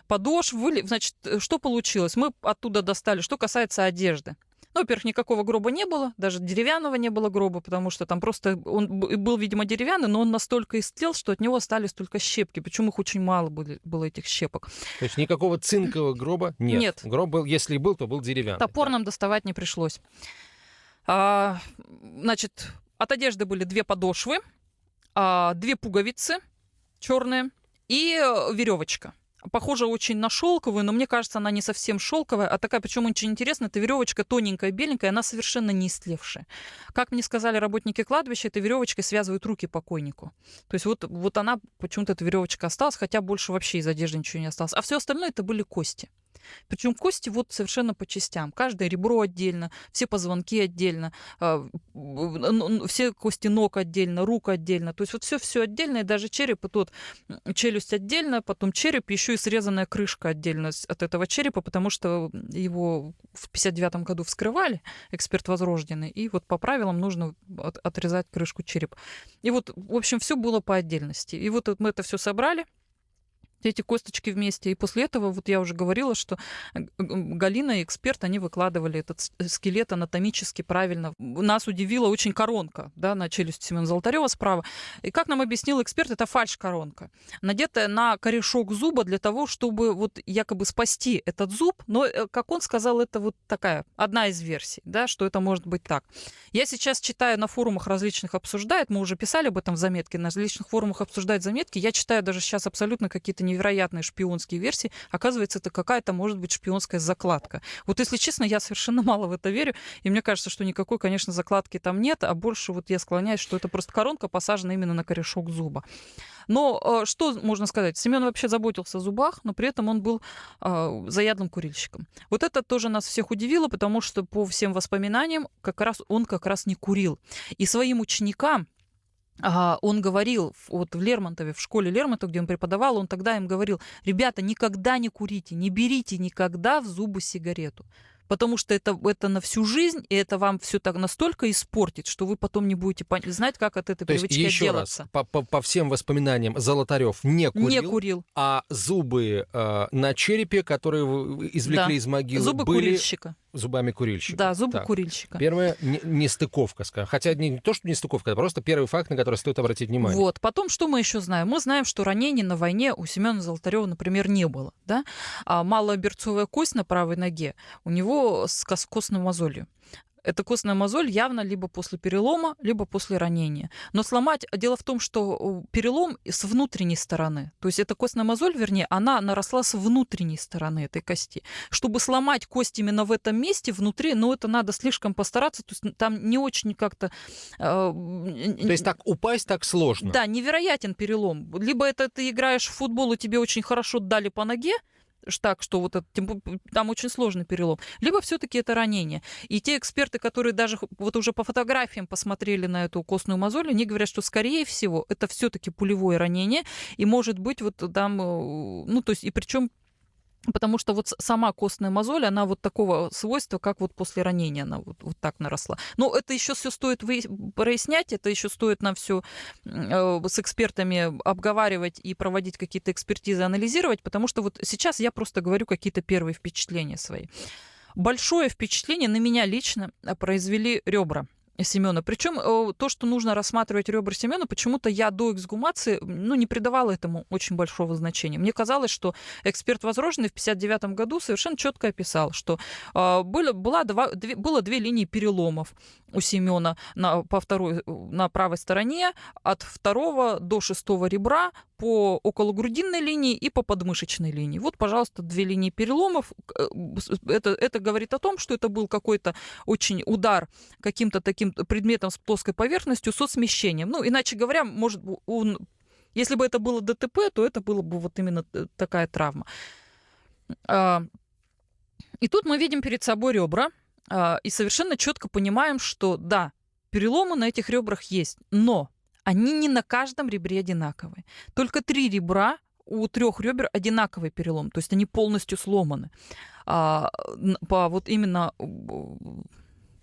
Подошвы, значит, что получилось? Мы оттуда достали, что касается одежды. Ну, во-первых, никакого гроба не было, даже деревянного не было гроба, потому что там просто он был, видимо, деревянный, но он настолько истлел, что от него остались только щепки. Причем их очень мало было этих щепок. То есть никакого цинкового гроба нет? Нет. Гроб был, если и был, то был деревянный. Топор нам доставать не пришлось. Значит, от одежды были 2 подошвы, 2 пуговицы черные и веревочка. Похожа очень на шелковую, но мне кажется, она не совсем шелковая, а такая, причем очень интересная, эта веревочка тоненькая, беленькая, она совершенно не истлевшая. Как мне сказали работники кладбища, этой веревочкой связывают руки покойнику. То есть вот она, почему-то эта веревочка осталась, хотя больше вообще из одежды ничего не осталось. А все остальное это были кости. Причем кости вот совершенно по частям. Каждое ребро отдельно, все позвонки отдельно, все кости ног отдельно, рук отдельно. То есть вот все отдельно, и даже череп, и тут челюсть отдельно, потом череп, еще и срезанная крышка отдельно от этого черепа, потому что его в 59 году вскрывали, эксперт возрожденный, и вот по правилам нужно отрезать крышку черепа. И вот, в общем, все было по отдельности. И вот мы это все собрали, эти косточки вместе. И после этого, вот я уже говорила, что Галина и эксперт, они выкладывали этот скелет анатомически правильно. Нас удивила очень коронка, да, на челюсти Семена Золотарева справа. И как нам объяснил эксперт, это фальш-коронка, надетая на корешок зуба для того, чтобы вот якобы спасти этот зуб. Но, как он сказал, это вот такая одна из версий, да, что это может быть так. Я сейчас читаю на форумах различных, обсуждают, мы уже писали об этом в заметке, на различных форумах обсуждают заметки. Я читаю даже сейчас абсолютно какие-то невероятные шпионские версии. Оказывается, это какая-то, может быть, шпионская закладка. Вот, если честно, я совершенно мало в это верю. И мне кажется, что никакой, конечно, закладки там нет, а больше вот я склоняюсь, что это просто коронка, посажена именно на корешок зуба. Но что можно сказать? Семен вообще заботился о зубах, но при этом он был заядлым курильщиком. Вот это тоже нас всех удивило, потому что по всем воспоминаниям он как раз не курил. И своим ученикам он говорил, вот в Лермонтове, в школе Лермонтова, где он преподавал, он тогда им говорил: ребята, никогда не курите, не берите никогда в зубы сигарету. Потому что это на всю жизнь, и это вам все так настолько испортит, что вы потом не будете знать, как от этой привычки отделаться. Еще раз, по всем воспоминаниям, Золотарев не курил. А зубы на черепе, которые извлекли из могилы, зубы были курильщика. Зубами курильщика. Да, зубы курильщика. Первая нестыковка, скажем. Хотя не то, что нестыковка, это просто первый факт, на который стоит обратить внимание. Вот. Потом, что мы еще знаем? Мы знаем, что ранений на войне у Семена Золотарева, например, не было. Да? А малая берцовая кость на правой ноге у него с костной мозолью. Эта костная мозоль явно либо после перелома, либо после ранения. Но сломать... Дело в том, что перелом с внутренней стороны. То есть эта костная мозоль, вернее, она наросла с внутренней стороны этой кости. Чтобы сломать кость именно в этом месте, внутри, это надо слишком постараться. То есть там не очень как-то... То есть так упасть так сложно? Да, невероятен перелом. Либо это ты играешь в футбол, и тебе очень хорошо дали по ноге, так, что вот это, там очень сложный перелом, либо все-таки это ранение. И те эксперты, которые даже вот уже по фотографиям посмотрели на эту костную мозоль, они говорят, что, скорее всего, это все-таки пулевое ранение, и может быть вот там, то есть, и причем потому что вот сама костная мозоль, она вот такого свойства, как вот после ранения она вот так наросла. Но это еще все стоит прояснять, это еще стоит нам все с экспертами обговаривать и проводить какие-то экспертизы, анализировать, потому что вот сейчас я просто говорю какие-то первые впечатления свои. Большое впечатление на меня лично произвели ребра Семена. Причем то, что нужно рассматривать ребра Семена, почему-то я до эксгумации не придавала этому очень большого значения. Мне казалось, что эксперт возрожденный в 1959 году совершенно четко описал, что было две линии переломов у Семена на правой стороне от 2 до 6 ребра по окологрудинной линии и по подмышечной линии. Вот, пожалуйста, 2 линии переломов. Это говорит о том, что это был какой-то очень удар каким-то таким предметом с плоской поверхностью со смещением. Иначе говоря, может, если бы это было ДТП, то это было бы вот именно такая травма. И тут мы видим перед собой ребра и совершенно четко понимаем, что да, переломы на этих ребрах есть, но они не на каждом ребре одинаковые. Только 3 ребра, у 3 ребер одинаковый перелом, то есть они полностью сломаны. Вот именно...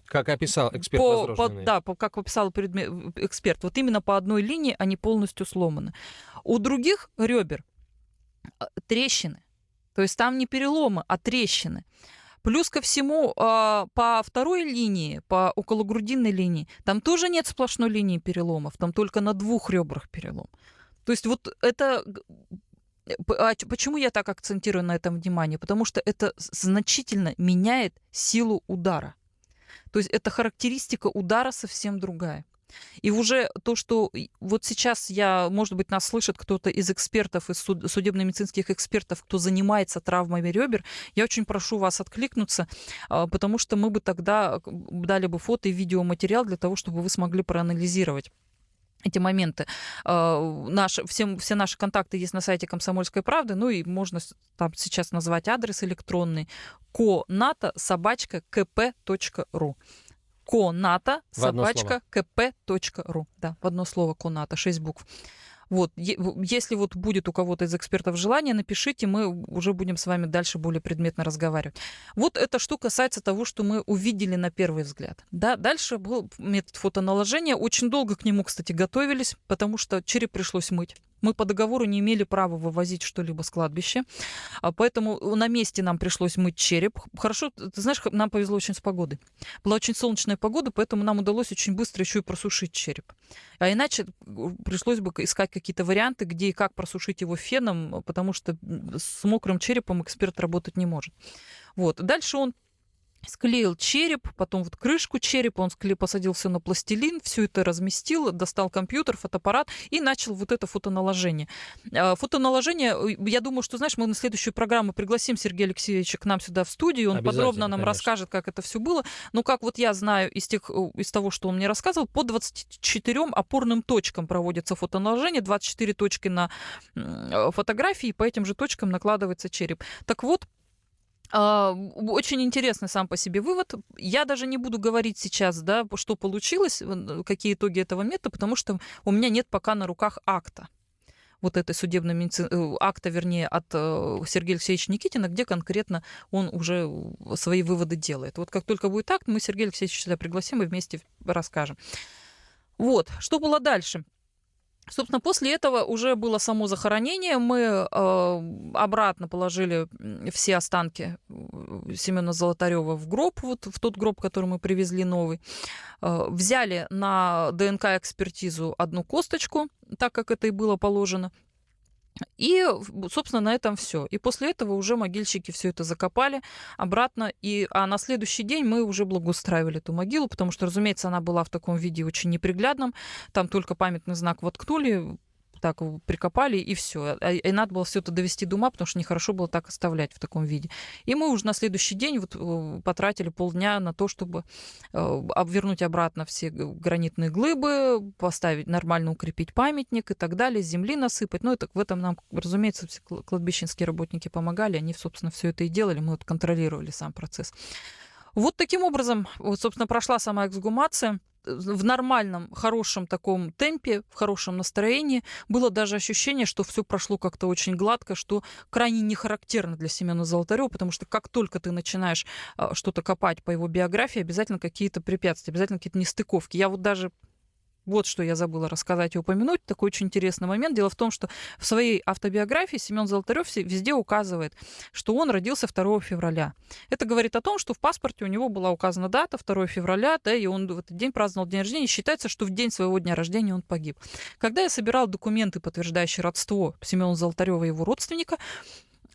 Как описал эксперт возрожденный. Как описал эксперт. Вот именно по одной линии они полностью сломаны. У других ребер трещины. То есть там не переломы, а трещины. Плюс ко всему, по второй линии, по окологрудинной линии, там тоже нет сплошной линии переломов, там только на 2 ребрах перелом. То есть вот это... Почему я так акцентирую на этом внимание? Потому что это значительно меняет силу удара. То есть это характеристика удара совсем другая. И уже то, что вот сейчас может быть, нас слышит кто-то из экспертов, из судебно-медицинских экспертов, кто занимается травмами ребер, я очень прошу вас откликнуться, потому что мы бы тогда дали бы фото и видеоматериал для того, чтобы вы смогли проанализировать эти моменты. Все наши контакты есть на сайте «Комсомольской правды», ну и можно там сейчас назвать адрес электронный konata@kp.ru. konata@kp.ru. Да, в одно слово «Коната», 6 букв. Вот, если вот будет у кого-то из экспертов желание, напишите, мы уже будем с вами дальше более предметно разговаривать. Вот это что касается того, что мы увидели на первый взгляд. Да, дальше был метод фотоналожения. Очень долго к нему, кстати, готовились, потому что череп пришлось мыть. Мы по договору не имели права вывозить что-либо с кладбища, поэтому на месте нам пришлось мыть череп. Хорошо, ты знаешь, нам повезло очень с погодой. Была очень солнечная погода, поэтому нам удалось очень быстро еще и просушить череп. А иначе пришлось бы искать какие-то варианты, где и как просушить его феном, потому что с мокрым черепом эксперт работать не может. Вот. Дальше он склеил череп, потом вот крышку черепа, он посадил все на пластилин, все это разместил, достал компьютер, фотоаппарат и начал вот это фотоналожение. Фотоналожение, я думаю, что, знаешь, мы на следующую программу пригласим Сергея Алексеевича к нам сюда в студию, он подробно нам расскажет, как это все было. Но как вот я знаю из того, что он мне рассказывал, по 24 опорным точкам проводится фотоналожение, 24 точки на фотографии, и по этим же точкам накладывается череп. Так вот, очень интересный сам по себе вывод. Я даже не буду говорить сейчас, да, что получилось, какие итоги этого метода, потому что у меня нет пока на руках акта. Вот этой судебной акта, вернее, от Сергея Алексеевича Никитина, где конкретно он уже свои выводы делает. Вот как только будет акт, мы Сергея Алексеевича сюда пригласим и вместе расскажем. Вот, что было дальше? Собственно, после этого уже было само захоронение. Мы обратно положили все останки Семена Золотарева в гроб, вот в тот гроб, который мы привезли новый. Взяли на ДНК-экспертизу одну косточку, так как это и было положено. И, собственно, на этом все. И после этого уже могильщики все это закопали обратно. А на следующий день мы уже благоустраивали эту могилу, потому что, разумеется, она была в таком виде очень неприглядном. Там только памятный знак воткнули, так прикопали, и все. И надо было все это довести до ума, потому что нехорошо было так оставлять в таком виде. И мы уже на следующий день вот потратили полдня на то, чтобы обвернуть обратно все гранитные глыбы, поставить, нормально укрепить памятник и так далее, земли насыпать. Ну, это, в этом нам, разумеется, все кладбищенские работники помогали. Они, собственно, все это и делали. Мы вот контролировали сам процесс. Вот таким образом, вот, собственно, прошла сама эксгумация. В нормальном, хорошем таком темпе, в хорошем настроении. Было даже ощущение, что все прошло как-то очень гладко, что крайне не характерно для Семена Золотарева, потому что как только ты начинаешь что-то копать по его биографии, обязательно какие-то препятствия, обязательно какие-то нестыковки. Я вот даже... Вот что я забыла рассказать и упомянуть, такой очень интересный момент. Дело в том, что в своей автобиографии Семен Золотарев везде указывает, что он родился 2 февраля. Это говорит о том, что в паспорте у него была указана дата 2 февраля, да, и он в этот день праздновал день рождения. Считается, что в день своего дня рождения он погиб. Когда я собирал документы, подтверждающие родство Семена Золотарева и его родственника,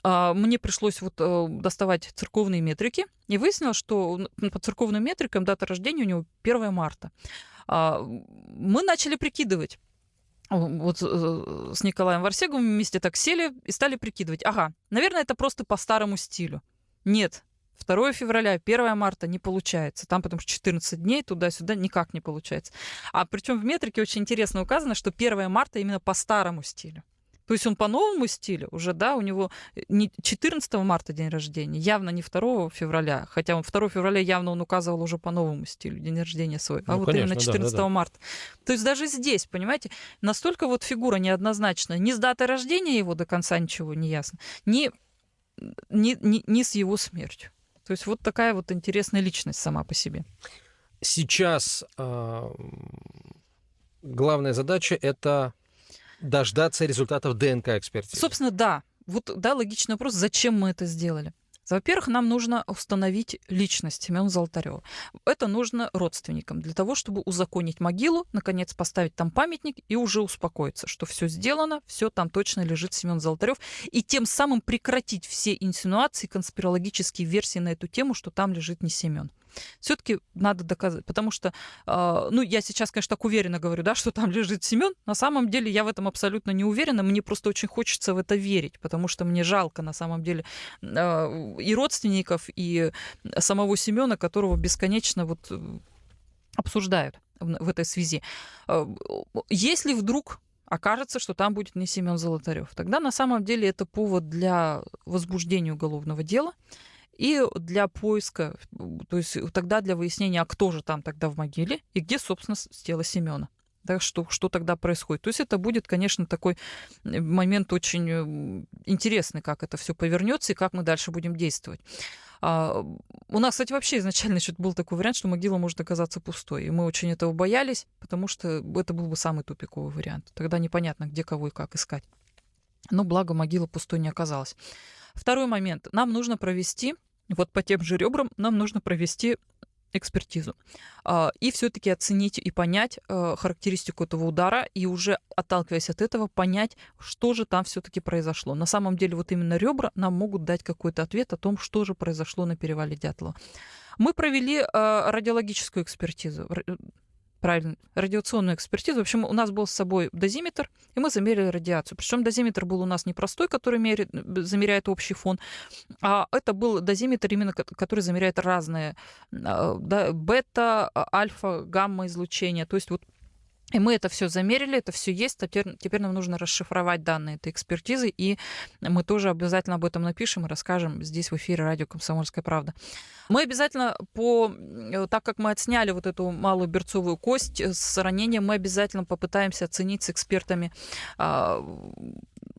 мне пришлось вот доставать церковные метрики, и выяснилось, что по церковным метрикам дата рождения у него 1 марта. Мы начали прикидывать. Вот с Николаем Варсеговым вместе так сели и стали прикидывать. Ага, наверное, это просто по старому стилю. Нет, 2 февраля, 1 марта не получается. Там потому что 14 дней туда-сюда никак не получается. А причем в метрике очень интересно указано, что 1 марта именно по старому стилю. То есть он по новому стилю уже, да, у него не 14 марта день рождения, явно не 2 февраля, хотя он 2 февраля явно он указывал уже по новому стилю день рождения свой, а вот конечно, именно 14 марта. То есть даже здесь, понимаете, настолько вот фигура неоднозначная, ни с датой рождения его до конца ничего не ясно, ни с его смертью. То есть вот такая вот интересная личность сама по себе. Сейчас главная задача — это дождаться результатов ДНК-экспертизы. Собственно, да. Вот, да, логичный вопрос, зачем мы это сделали? Во-первых, нам нужно установить личность Семена Золотарева. Это нужно родственникам для того, чтобы узаконить могилу, наконец поставить там памятник и уже успокоиться, что все сделано, все там точно лежит Семен Золотарев, и тем самым прекратить все инсинуации, конспирологические версии на эту тему, что там лежит не Семен. Все-таки надо доказать, потому что, я сейчас, конечно, так уверенно говорю, да, что там лежит Семен. На самом деле я в этом абсолютно не уверена. Мне просто очень хочется в это верить, потому что мне жалко, на самом деле, и родственников, и самого Семена, которого бесконечно вот обсуждают. в этой связи. Если вдруг окажется, что там будет не Семен Золотарев, тогда на самом деле это повод для возбуждения уголовного дела и для поиска, то есть тогда для выяснения, а кто же там тогда в могиле и где, собственно, тело Семена. Да, что тогда происходит. То есть это будет, конечно, такой момент очень интересный, как это все повернется и как мы дальше будем действовать. У нас, кстати, вообще изначально еще был такой вариант, что могила может оказаться пустой. И мы очень этого боялись, потому что это был бы самый тупиковый вариант. Тогда непонятно, где кого и как искать. Но благо могила пустой не оказалась. Второй момент. Нам нужно провести, вот по тем же ребрам, нам нужно провести экспертизу. И все-таки оценить и понять характеристику этого удара, и уже отталкиваясь от этого, понять, что же там все-таки произошло. На самом деле вот именно ребра нам могут дать какой-то ответ о том, что же произошло на перевале Дятлова. Мы провели радиологическую экспертизу. Правильно, радиационную экспертизу. В общем, у нас был с собой дозиметр, и мы замерили радиацию. Причем дозиметр был у нас не простой, который замеряет общий фон, а это был дозиметр, именно который замеряет разные бета, альфа, гамма излучения. То есть вот и мы это все замерили, это все есть. Теперь нам нужно расшифровать данные этой экспертизы, и мы тоже обязательно об этом напишем и расскажем здесь в эфире радио «Комсомольская правда». Мы обязательно, так как мы отсняли вот эту малую берцовую кость с ранением, мы обязательно попытаемся оценить с экспертами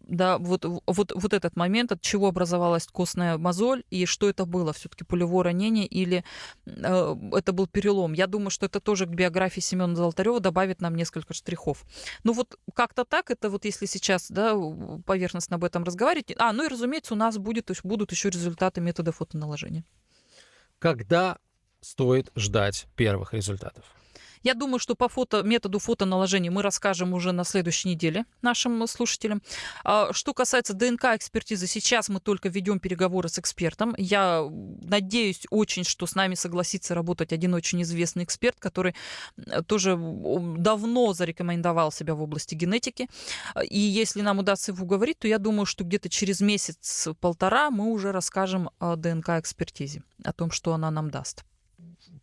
вот этот момент, от чего образовалась костная мозоль, и что это было, все-таки пулевое ранение или это был перелом. Я думаю, что это тоже к биографии Семена Золотарева добавит нам несколько штрихов. Ну вот как-то так, это вот если сейчас поверхностно об этом разговаривать. Ну и, разумеется, у нас будут еще результаты метода фотоналожения. Когда стоит ждать первых результатов? Я думаю, что по методу фотоналожения мы расскажем уже на следующей неделе нашим слушателям. Что касается ДНК-экспертизы, сейчас мы только ведем переговоры с экспертом. Я надеюсь очень, что с нами согласится работать один очень известный эксперт, который тоже давно зарекомендовал себя в области генетики. И если нам удастся его уговорить, то я думаю, что где-то через месяц-полтора мы уже расскажем о ДНК-экспертизе, о том, что она нам даст.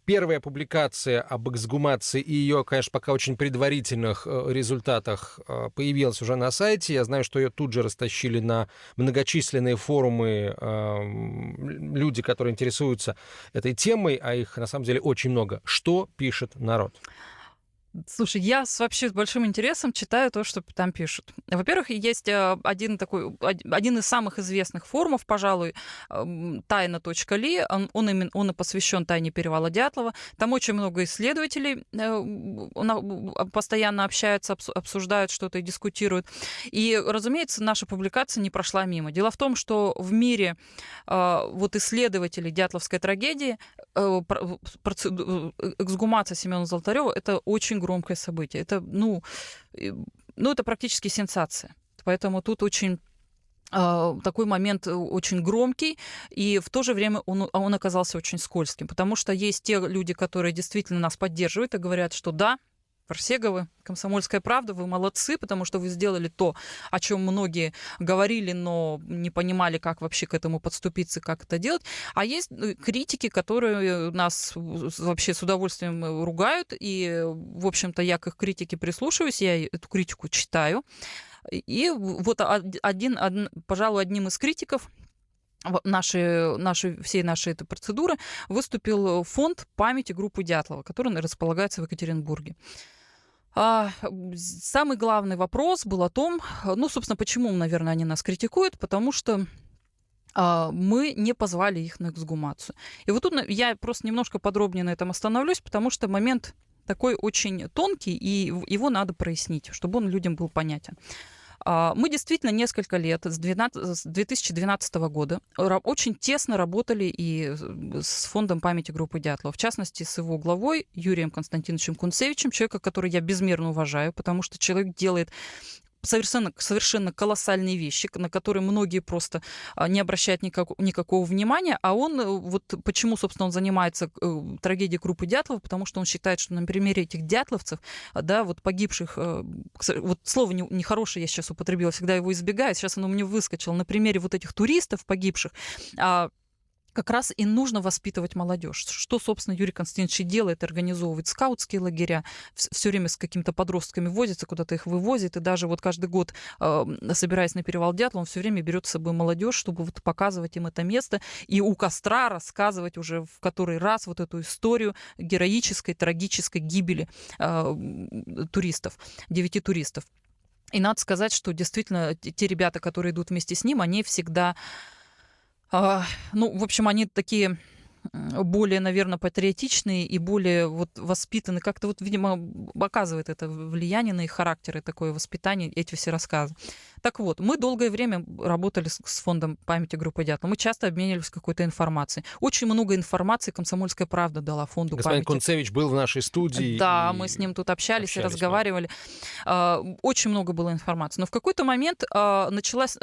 Первая публикация об эксгумации и ее, конечно, пока очень предварительных результатах появилась уже на сайте. Я знаю, что ее тут же растащили на многочисленные форумы люди, которые интересуются этой темой, а их на самом деле очень много. Что пишет народ? Слушай, я вообще с большим интересом читаю то, что там пишут. Во-первых, есть один из самых известных форумов, пожалуй, тайна.ли. Он и посвящен тайне перевала Дятлова. Там очень много исследователей постоянно общаются, обсуждают что-то и дискутируют. И, разумеется, наша публикация не прошла мимо. Дело в том, что в мире вот исследователей Дятловской трагедии эксгумация Семена Золотарева — это очень громкое событие. Это, это практически сенсация. Поэтому тут очень такой момент очень громкий, и в то же время он оказался очень скользким, потому что есть те люди, которые действительно нас поддерживают и говорят, что да, Фарсеговы, «Комсомольская правда», вы молодцы, потому что вы сделали то, о чем многие говорили, но не понимали, как вообще к этому подступиться, как это делать. А есть критики, которые нас вообще с удовольствием ругают, и, в общем-то, я к их критике прислушиваюсь, я эту критику читаю. И вот пожалуй, одним из критиков всей нашей этой процедуры выступил фонд памяти группы Дятлова, который располагается в Екатеринбурге. Самый главный вопрос был о том, собственно, почему, наверное, они нас критикуют, потому что мы не позвали их на эксгумацию. И вот тут я просто немножко подробнее на этом остановлюсь, потому что момент такой очень тонкий, и его надо прояснить, чтобы он людям был понятен. Мы действительно несколько лет, с 2012 года, очень тесно работали и с фондом памяти группы Дятлова, в частности, с его главой Юрием Константиновичем Кунцевичем, человека, который я безмерно уважаю, потому что человек делает совершенно колоссальные вещи, на которые многие просто не обращают никакого внимания. А он, вот почему, собственно, он занимается трагедией группы Дятлова, потому что он считает, что на примере этих дятловцев, вот погибших, вот слово нехорошее я сейчас употребила, всегда его избегаю, сейчас оно мне выскочило, на примере вот этих туристов погибших, как раз и нужно воспитывать молодежь. Что, собственно, Юрий Константинович и делает, организовывает скаутские лагеря, все время с какими-то подростками возится, куда-то их вывозит, и даже вот каждый год, собираясь на перевал Дятлова, он все время берет с собой молодежь, чтобы вот показывать им это место, и у костра рассказывать уже в который раз вот эту историю героической, трагической гибели туристов, 9 туристов. И надо сказать, что действительно те ребята, которые идут вместе с ним, они всегда... Ну, в общем, они такие более, наверное, патриотичные и более вот воспитанные. Как-то вот, видимо, оказывает это влияние на их характер и такое воспитание, эти все рассказы. Так вот, мы долгое время работали с фондом памяти группы Дятлова. Мы часто обменивались какой-то информацией. Очень много информации «Комсомольская правда» дала фонду Господин памяти. Кунцевич был в нашей студии. Да, мы с ним тут общались и разговаривали. Очень много было информации. Но в какой-то момент началась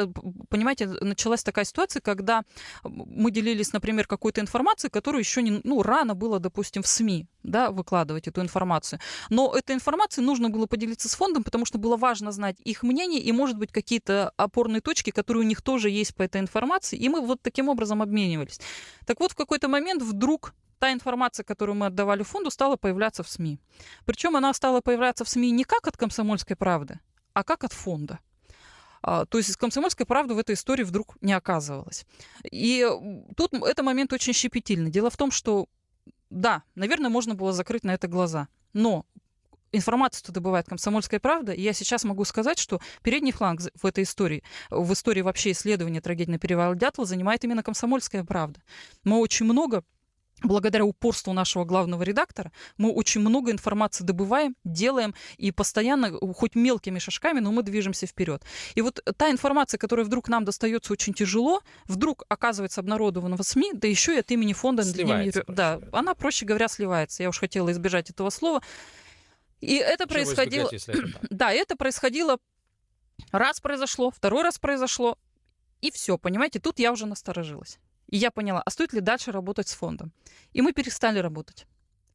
такая ситуация, когда мы делились, например, какой-то информацией, которую еще рано было, допустим, в СМИ, да, выкладывать эту информацию. Но этой информацией нужно было поделиться с фондом, потому что было важно знать их мнение и, может быть, какие-то опорные точки, которые у них тоже есть по этой информации. И мы вот таким образом обменивались. Так вот, в какой-то момент вдруг та информация, которую мы отдавали фонду, стала появляться в СМИ. Причем она стала появляться в СМИ не как от «Комсомольской правды», а как от фонда. То есть «Комсомольская правда» в этой истории вдруг не оказывалась. И тут это момент очень щепетильный. Дело в том, что, да, наверное, можно было закрыть на это глаза, но информацию-то добывает «Комсомольская правда», и я сейчас могу сказать, что передний фланг в этой истории, в истории вообще исследования трагедии на перевале Дятлова занимает именно «Комсомольская правда». Мы очень много... Благодаря упорству нашего главного редактора мы очень много информации добываем, делаем и постоянно, хоть мелкими шажками, но мы движемся вперед. И вот та информация, которая вдруг нам достается очень тяжело, вдруг оказывается обнародована в СМИ, да еще и от имени фонда... Да, она, проще говоря, сливается. Я уж хотела избежать этого слова. И это происходило... Да, это происходило... Раз произошло, второй раз произошло, и все, понимаете, тут я уже насторожилась. И я поняла, а стоит ли дальше работать с фондом? И мы перестали работать.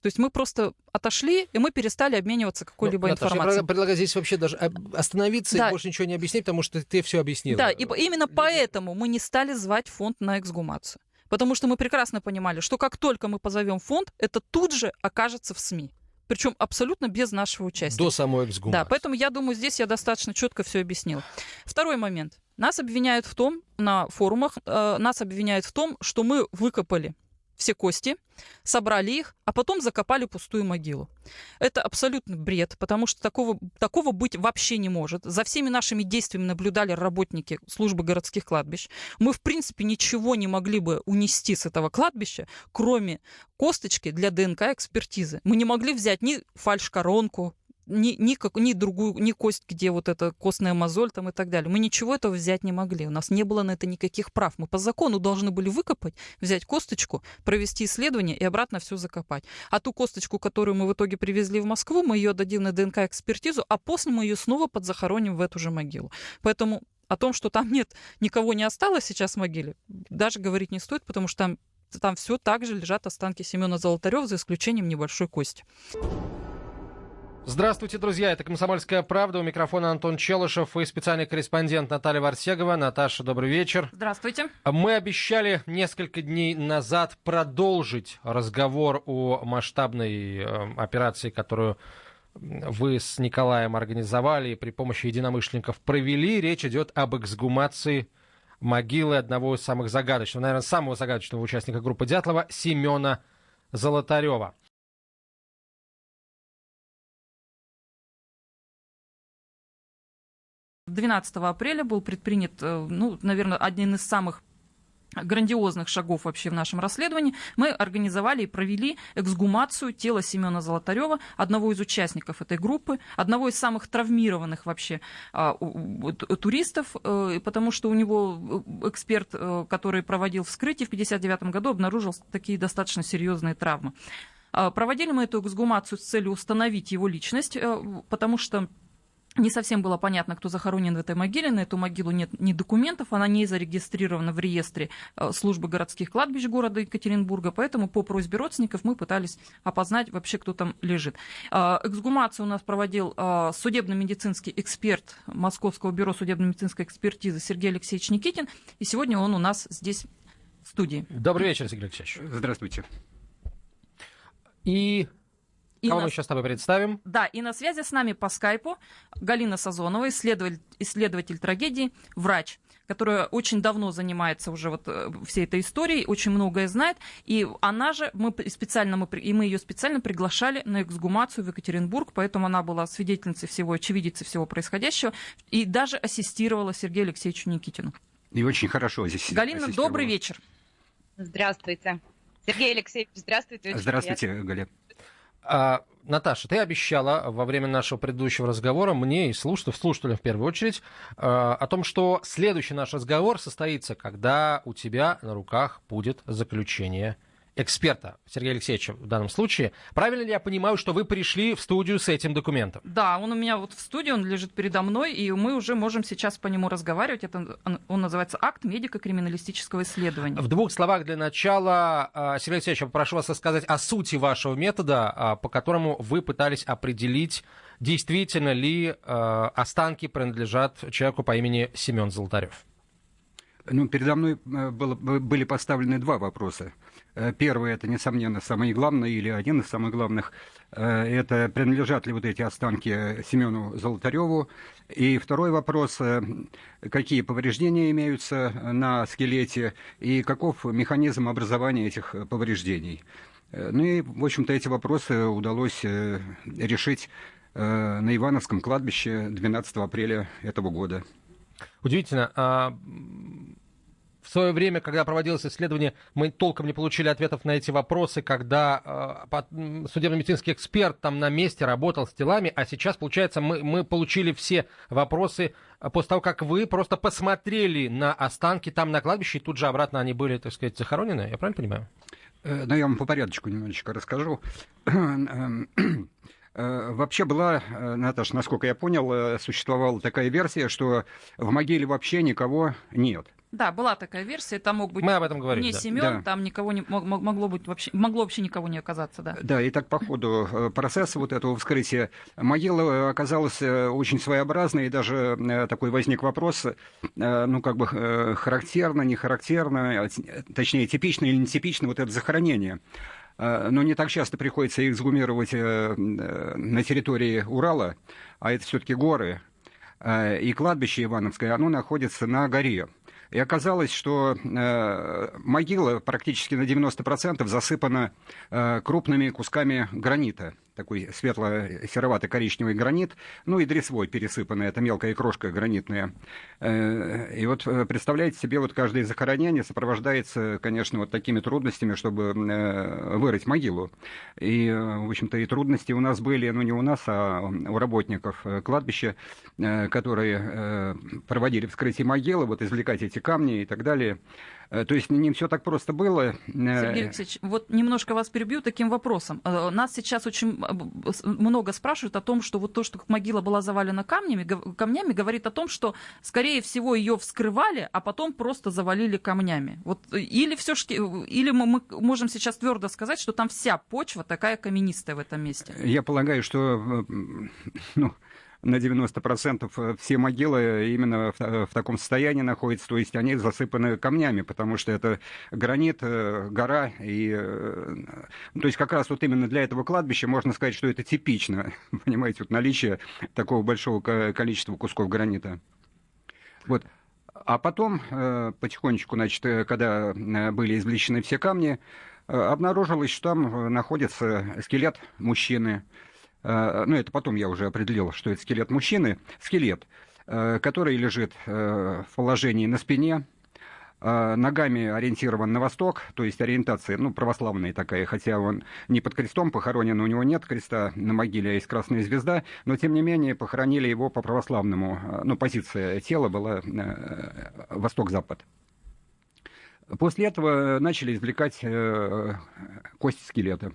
То есть мы просто отошли, и мы перестали обмениваться какой-либо информацией. Я предлагаю здесь вообще даже остановиться и больше ничего не объяснить, потому что ты все объяснила. Да, и именно поэтому мы не стали звать фонд на эксгумацию. Потому что мы прекрасно понимали, что как только мы позовем фонд, это тут же окажется в СМИ. Причем абсолютно без нашего участия. До самой эксгумации. Да, поэтому я думаю, здесь я достаточно четко все объяснила. Второй момент. Нас обвиняют в том, на форумах, нас обвиняют в том, что мы выкопали все кости, собрали их, а потом закопали пустую могилу. Это абсолютно бред, потому что такого быть вообще не может. За всеми нашими действиями наблюдали работники службы городских кладбищ. Мы, в принципе, ничего не могли бы унести с этого кладбища, кроме косточки для ДНК-экспертизы. Мы не могли взять ни фальшкоронку, ни другую, ни кость, где вот эта костная мозоль там и так далее. Мы ничего этого взять не могли. У нас не было на это никаких прав. Мы по закону должны были выкопать, взять косточку, провести исследование и обратно все закопать. А ту косточку, которую мы в итоге привезли в Москву, мы ее дадим на ДНК-экспертизу, а после мы ее снова подзахороним в эту же могилу. Поэтому о том, что там никого не осталось сейчас в могиле, даже говорить не стоит, потому что там все так же лежат останки Семена Золотарева, за исключением небольшой кости. Здравствуйте, друзья. Это «Комсомольская правда». У микрофона Антон Челышев и специальный корреспондент Наталья Варсегова. Наташа, добрый вечер. Здравствуйте. Мы обещали несколько дней назад продолжить разговор о масштабной операции, которую вы с Николаем организовали и при помощи единомышленников провели. Речь идет об эксгумации могилы одного из самых загадочных, наверное, самого загадочного участника группы Дятлова, Семена Золотарева. 12 апреля был предпринят, наверное, один из самых грандиозных шагов вообще в нашем расследовании. Мы организовали и провели эксгумацию тела Семена Золотарева, одного из участников этой группы, одного из самых травмированных вообще туристов, потому что у него эксперт, который проводил вскрытие в 1959 году, обнаружил такие достаточно серьезные травмы. Проводили мы эту эксгумацию с целью установить его личность, потому что не совсем было понятно, кто захоронен в этой могиле. На эту могилу нет ни документов, она не зарегистрирована в реестре службы городских кладбищ города Екатеринбурга, поэтому по просьбе родственников мы пытались опознать вообще, кто там лежит. Эксгумацию у нас проводил судебно-медицинский эксперт Московского бюро судебно-медицинской экспертизы Сергей Алексеевич Никитин, и сегодня он у нас здесь в студии. Добрый вечер, Сергей Алексеевич. Здравствуйте. И И кого на- мы сейчас с тобой представим? Да, и на связи с нами по скайпу Галина Сазонова, исследователь трагедии, врач, которая очень давно занимается уже вот всей этой историей, очень многое знает. И она же, мы ее специально приглашали на эксгумацию в Екатеринбург, поэтому она была свидетельницей всего, очевидицей всего происходящего, и даже ассистировала Сергею Алексеевичу Никитину. И очень хорошо здесь. Галина, добрый вечер. Здравствуйте. Сергей Алексеевич, здравствуйте. Очень Здравствуйте, Галя. Наташа, ты обещала во время нашего предыдущего разговора мне и слушателям в первую очередь о том, что следующий наш разговор состоится, когда у тебя на руках будет заключение эксперта, Сергея Алексеевича в данном случае. Правильно ли я понимаю, что вы пришли в студию с этим документом? Да, он у меня вот в студии, он лежит передо мной, и мы уже можем сейчас по нему разговаривать. Он называется «Акт медико-криминалистического исследования». В двух словах для начала, Сергей Алексеевич, я попрошу вас рассказать о сути вашего метода, по которому вы пытались определить, действительно ли останки принадлежат человеку по имени Семен Золотарев. Ну, передо мной были поставлены два вопроса. Первый, это, несомненно, самый главный, или один из самых главных, это принадлежат ли вот эти останки Семену Золотареву. И второй вопрос, какие повреждения имеются на скелете и каков механизм образования этих повреждений. Ну и, в общем-то, эти вопросы удалось решить на Ивановском кладбище 12 апреля этого года. Удивительно. В свое время, когда проводилось исследование, мы толком не получили ответов на эти вопросы, когда судебно-медицинский эксперт там на месте работал с телами, а сейчас, получается, мы получили все вопросы после того, как вы просто посмотрели на останки там на кладбище, и тут же обратно они были, так сказать, захоронены. Я правильно понимаю? Ну, я вам по порядочку немножечко расскажу. Вообще была, Наташа, насколько я понял, существовала такая версия, что в могиле вообще никого нет. Да, была такая версия, там мог быть Мы об этом говорили, не да. Семен, Да. там никого не могло вообще никого не оказаться, да. Да, и так по ходу процесса вот этого вскрытия могила оказалась очень своеобразной, и даже такой возник вопрос, ну, как бы характерно, не характерно, точнее, типично или нетипично вот это захоронение. Но не так часто приходится эксгумировать на территории Урала, а это все-таки горы. И кладбище Ивановское, оно находится на горе. И оказалось, что могила практически на 90% засыпана крупными кусками гранита. Такой светло-сероватый коричневый гранит, ну и дресвой пересыпанный, это мелкая крошка гранитная. И вот представляете себе, вот каждое захоронение сопровождается, конечно, вот такими трудностями, чтобы вырыть могилу. И, в общем-то, и трудности у нас были, ну не у нас, а у работников кладбища, которые проводили вскрытие могилы, вот извлекать эти камни и так далее. То есть не все так просто было. Сергей Алексеевич, вот немножко вас перебью таким вопросом. Нас сейчас очень много спрашивают о том, что вот то, что могила была завалена камнями, говорит о том, что, скорее всего, ее вскрывали, а потом просто завалили камнями. Вот, или мы можем сейчас твердо сказать, что там вся почва такая каменистая в этом месте. Я полагаю, что на 90% все могилы именно в таком состоянии находятся, то есть они засыпаны камнями, потому что это гранит, гора, и, то есть как раз вот именно для этого кладбища можно сказать, что это типично, понимаете, вот наличие такого большого количества кусков гранита. Вот. А потом потихонечку, значит, когда были извлечены все камни, обнаружилось, что там находится скелет мужчины. Ну, это потом я уже определил, что это скелет мужчины. Скелет, который лежит в положении на спине, ногами ориентирован на восток, то есть ориентация, ну, православная такая, хотя он не под крестом похоронен, у него нет креста на могиле, а есть красная звезда, но, тем не менее, похоронили его по православному, ну, позиция тела была восток-запад. После этого начали извлекать кости скелета.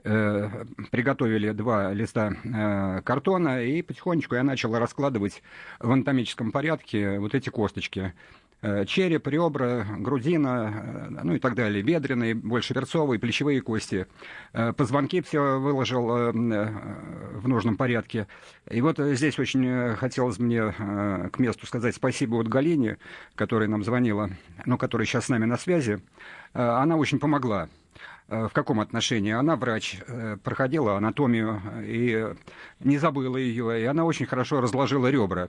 Приготовили 2 листа картона, и потихонечку я начал раскладывать в анатомическом порядке вот эти косточки. череп, ребра, грудина, ну и так далее, бедренные, больше берцовые, плечевые кости. Позвонки все выложил в нужном порядке. И вот здесь очень хотелось мне к месту сказать спасибо вот Галине, которая нам звонила, ну, которая сейчас с нами на связи. Она очень помогла. В каком отношении? Она врач, проходила анатомию и не забыла ее, и она очень хорошо разложила ребра.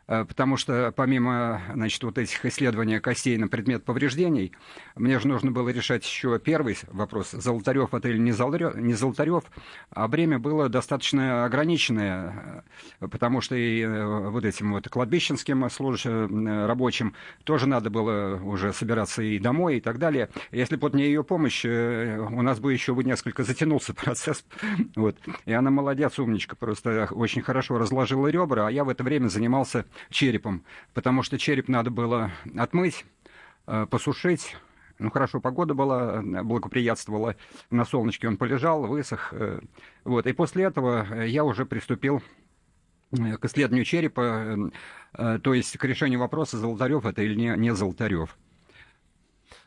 Потому что помимо, значит, вот этих исследований костей на предмет повреждений, мне же нужно было решать еще первый вопрос, Золотарев это или не Золотарев, а время было достаточно ограниченное, потому что и вот этим вот кладбищенским рабочим тоже надо было уже собираться и домой и так далее. Если бы вот не ее помощь, у нас бы еще несколько затянулся процесс. Вот. И она молодец, умничка, просто очень хорошо разложила ребра, а я в это время занимался черепом, потому что череп надо было отмыть, посушить. Ну, хорошо, погода была, благоприятствовала, на солнышке он полежал, высох. Вот. И после этого я уже приступил к исследованию черепа, то есть к решению вопроса, Золотарев это или не Золотарев.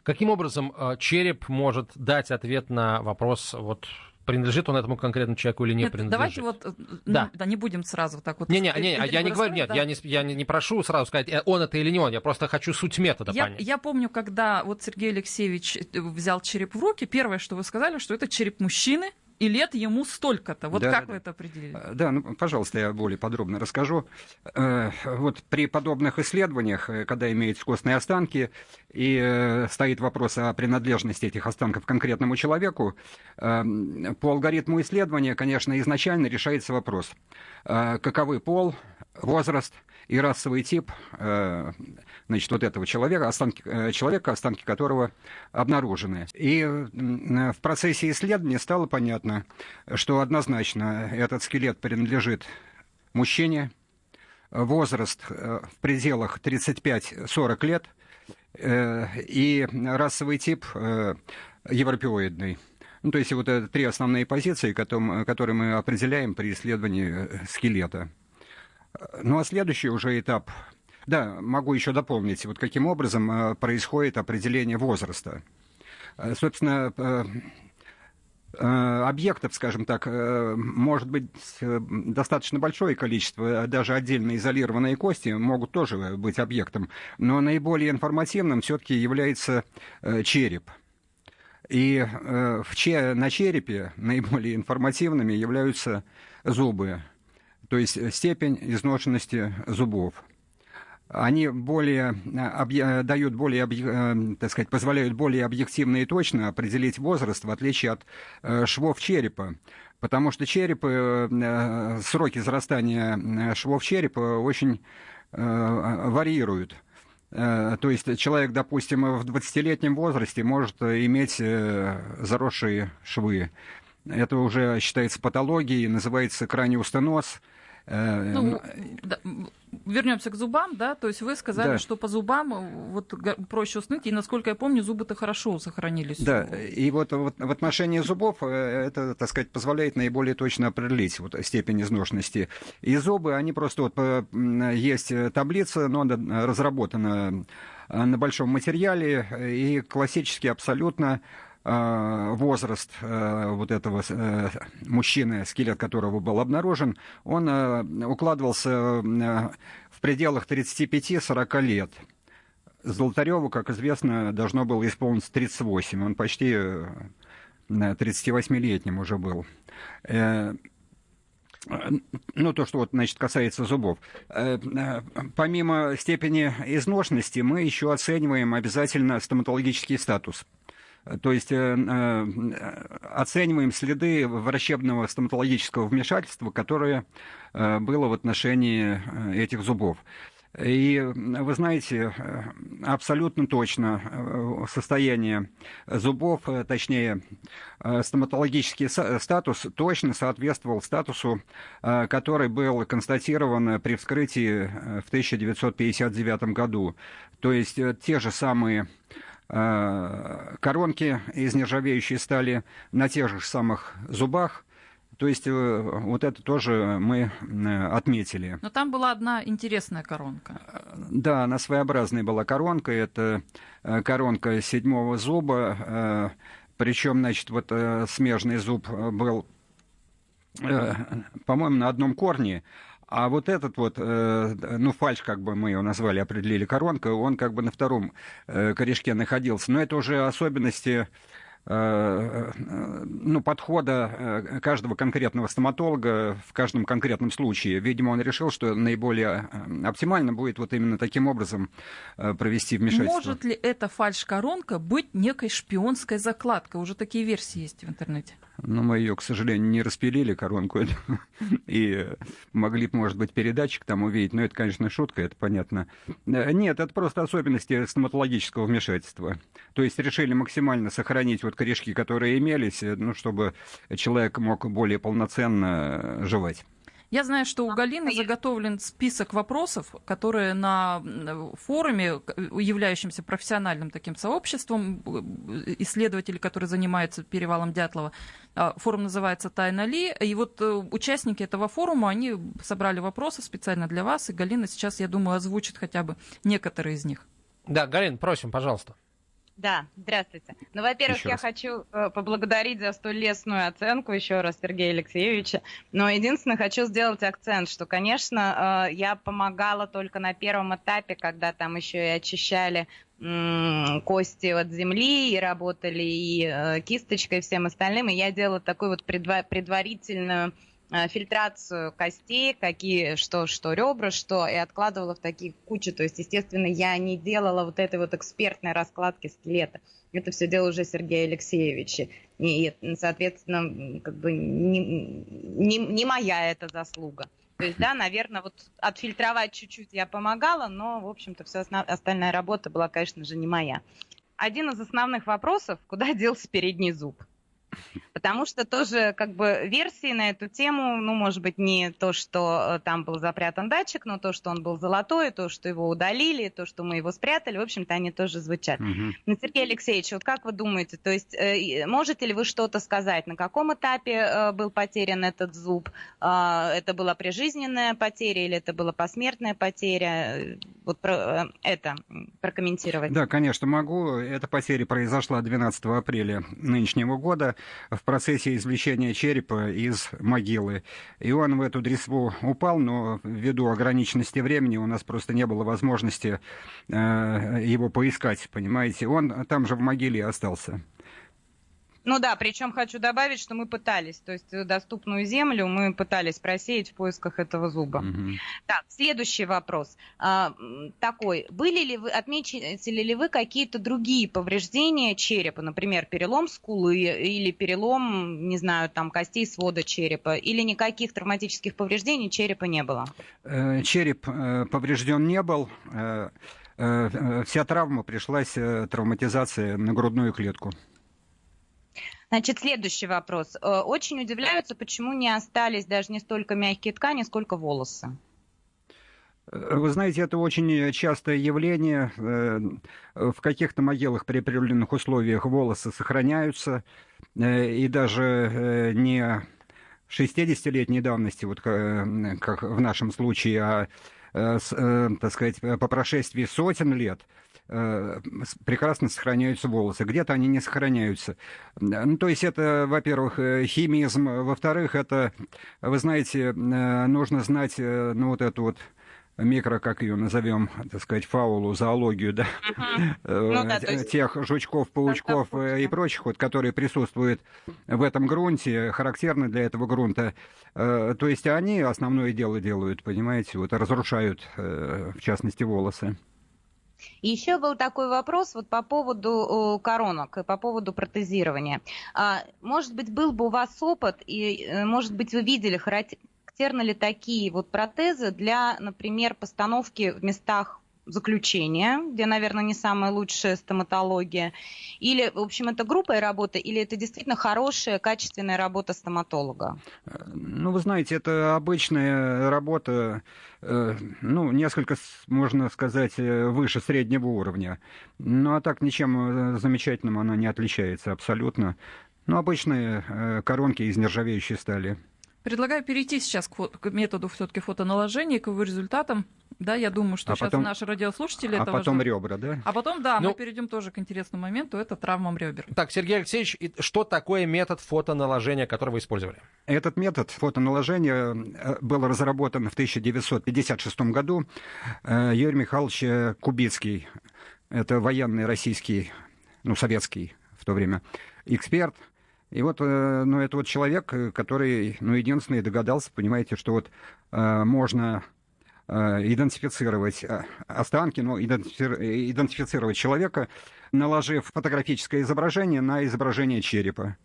Каким образом череп может дать ответ на вопрос, вот, принадлежит он этому конкретному человеку или не Нет, принадлежит? давайте вот да, не будем сразу так вот... Не, я не говорю, нет, я не прошу сразу сказать, он это или не он, я просто хочу суть метода понять. Я помню, когда вот Сергей Алексеевич взял череп в руки, первое, что вы сказали, что это череп мужчины, и лет ему столько-то. Вот да, как да, вы это определили? Да, ну, пожалуйста, я более подробно расскажу. Вот при подобных исследованиях, когда имеются костные останки, и стоит вопрос о принадлежности этих останков конкретному человеку, по алгоритму исследования, конечно, изначально решается вопрос, каковы пол, возраст и расовый тип, значит, вот этого человека, останки которого обнаружены. И в процессе исследования стало понятно, что однозначно этот скелет принадлежит мужчине, возраст в пределах 35-40 лет и расовый тип европеоидный. Ну, то есть вот это три основные позиции, которые мы определяем при исследовании скелета. Ну, а следующий уже этап... Да, могу еще дополнить, вот каким образом происходит определение возраста. Собственно, объектов, скажем так, может быть достаточно большое количество, даже отдельно изолированные кости могут тоже быть объектом, но наиболее информативным все-таки является череп. И на черепе наиболее информативными являются зубы, то есть степень изношенности зубов. Они дают так сказать, позволяют более объективно и точно определить возраст, в отличие от швов черепа. Потому что сроки зарастания швов черепа очень варьируют. То есть человек, допустим, в 20-летнем возрасте может иметь заросшие швы. Это уже считается патологией, называется краниостоноз. Вернемся к зубам, да, то есть вы сказали, что по зубам вот проще уснуть, и, насколько я помню, зубы-то хорошо сохранились. Да, и вот в отношении зубов это, так сказать, позволяет наиболее точно определить вот степень изношенности. И зубы, они просто есть таблица, но она разработана на большом материале, и классически абсолютно возраст вот этого мужчины, скелет которого был обнаружен, он укладывался в пределах 35-40 лет. Золотареву, как известно, должно было исполниться 38. Он почти 38-летним уже был. Ну, то, что, значит, касается зубов. Помимо степени изношенности, мы еще оцениваем обязательно стоматологический статус. То есть оцениваем следы врачебного стоматологического вмешательства, которое было в отношении этих зубов. И вы знаете, абсолютно точно состояние зубов, точнее, стоматологический статус точно соответствовал статусу, который был констатирован при вскрытии в 1959 году. То есть те же самые коронки из нержавеющей стали на тех же самых зубах, То есть вот это тоже мы отметили. Но там была одна интересная коронка. Да, она своеобразная была коронка. Это коронка 7-го зуба. Причем, значит, вот смежный зуб был, по-моему, на одном корне. А вот этот вот, ну, фальш, как бы мы его назвали, определили коронка, он как бы на втором корешке находился. Но это уже особенности ну, подхода каждого конкретного стоматолога в каждом конкретном случае. Видимо, он решил, что наиболее оптимально будет вот именно таким образом провести вмешательство. Может ли эта фальш-коронка быть некой шпионской закладкой? Уже такие версии есть в интернете. Но мы ее, к сожалению, не распилили, коронку, и могли бы, может быть, передатчик там увидеть. Но это, конечно, шутка, это понятно. Нет, это просто особенности стоматологического вмешательства. То есть решили максимально сохранить вот корешки, которые имелись, ну, чтобы человек мог более полноценно жевать. Я знаю, что у Галины заготовлен список вопросов, которые на форуме, являющемся профессиональным таким сообществом, исследователей, которые занимаются перевалом Дятлова, форум называется «Тайна Ли», и вот участники этого форума, они собрали вопросы специально для вас, и Галина сейчас, я думаю, озвучит хотя бы некоторые из них. Да, Галина, просим, пожалуйста. Да, здравствуйте. Ну, во-первых, я хочу поблагодарить за столь лестную оценку еще раз Сергея Алексеевича. Но единственное, хочу сделать акцент, что, конечно, я помогала только на первом этапе, когда там еще и очищали кости от земли, и работали и кисточкой, и всем остальным. И я делала такую вот предварительную фильтрацию костей, какие, что ребра, что, и откладывала в такие кучи. То есть, естественно, я не делала вот этой вот экспертной раскладки скелета. Это все делал уже Сергей Алексеевич. И, соответственно, как бы не моя это заслуга. То есть, да, наверное, вот отфильтровать чуть-чуть я помогала, но, в общем-то, вся остальная работа была, конечно же, не моя. Один из основных вопросов, куда делся передний зуб? Потому что тоже как бы версии на эту тему, ну, может быть, не то, что там был запрятан датчик, но то, что он был золотой, то, что его удалили, то, что мы его спрятали, в общем-то, они тоже звучат. Но, Сергей Алексеевич, вот как вы думаете, то есть можете ли вы что-то сказать, на каком этапе был потерян этот зуб? Это была прижизненная потеря или это была посмертная потеря? Вот это прокомментировать. Да, конечно, могу. Эта потеря произошла 12 апреля нынешнего года в процессе извлечения черепа из могилы. И он в эту дресву упал, но ввиду ограниченности времени у нас просто не было возможности его поискать, понимаете. Он там же в могиле остался. Ну да, причем хочу добавить, что мы пытались, то есть доступную землю мы пытались просеять в поисках этого зуба. Так, следующий вопрос. Такой, отметили ли вы какие-то другие повреждения черепа, например, перелом скулы или перелом, не знаю, там, костей свода черепа, или никаких травматических повреждений черепа не было? Череп поврежден не был. Вся травма пришлась, травматизация на грудную клетку. Значит, следующий вопрос. Очень удивляются, почему не остались даже не столько мягкие ткани, сколько волосы. Вы знаете, это очень частое явление. В каких-то могилах при определенных условиях волосы сохраняются. И даже не 60-летней давности, вот как в нашем случае, а, так сказать, по прошествии сотен лет прекрасно сохраняются волосы. Где-то они не сохраняются. Ну, то есть это, во-первых, химизм. Во-вторых, это, вы знаете, нужно знать, ну, вот эту вот как ее назовем, так сказать, фаулу, зоологию, да, тех жучков, паучков и прочих, вот, которые присутствуют в этом грунте, характерны для этого грунта. То есть они основное дело делают, понимаете, вот, разрушают, в частности, волосы. И еще был такой вопрос вот по поводу коронок и по поводу протезирования. Может быть, был бы у вас опыт, и, может быть, вы видели, характерны ли такие вот протезы для, например, постановки в местах заключения, где, наверное, не самая лучшая стоматология, или, в общем, это групповая работа, или это действительно хорошая, качественная работа стоматолога? Ну, вы знаете, это обычная работа, ну, несколько, можно сказать, выше среднего уровня. Ну, а так ничем замечательным она не отличается абсолютно. Ну, обычные коронки из нержавеющей стали. Предлагаю перейти сейчас к методу все-таки фотоналожения, к его результатам. Да, я думаю, что сейчас потом, наши радиослушатели а этого потом ждут. ребра, да? А потом, да, Ну, мы перейдем тоже к интересному моменту, это травмам ребер. Так, Сергей Алексеевич, что такое метод фотоналожения, который вы использовали? Этот метод фотоналожения был разработан в 1956 году. Юрий Михайлович Кубицкий, это военный российский, ну, советский в то время эксперт. И вот, ну, это вот человек, который, ну, единственный догадался, понимаете, что вот можно идентифицировать останки, ну, идентифицировать человека, наложив фотографическое изображение на изображение черепа.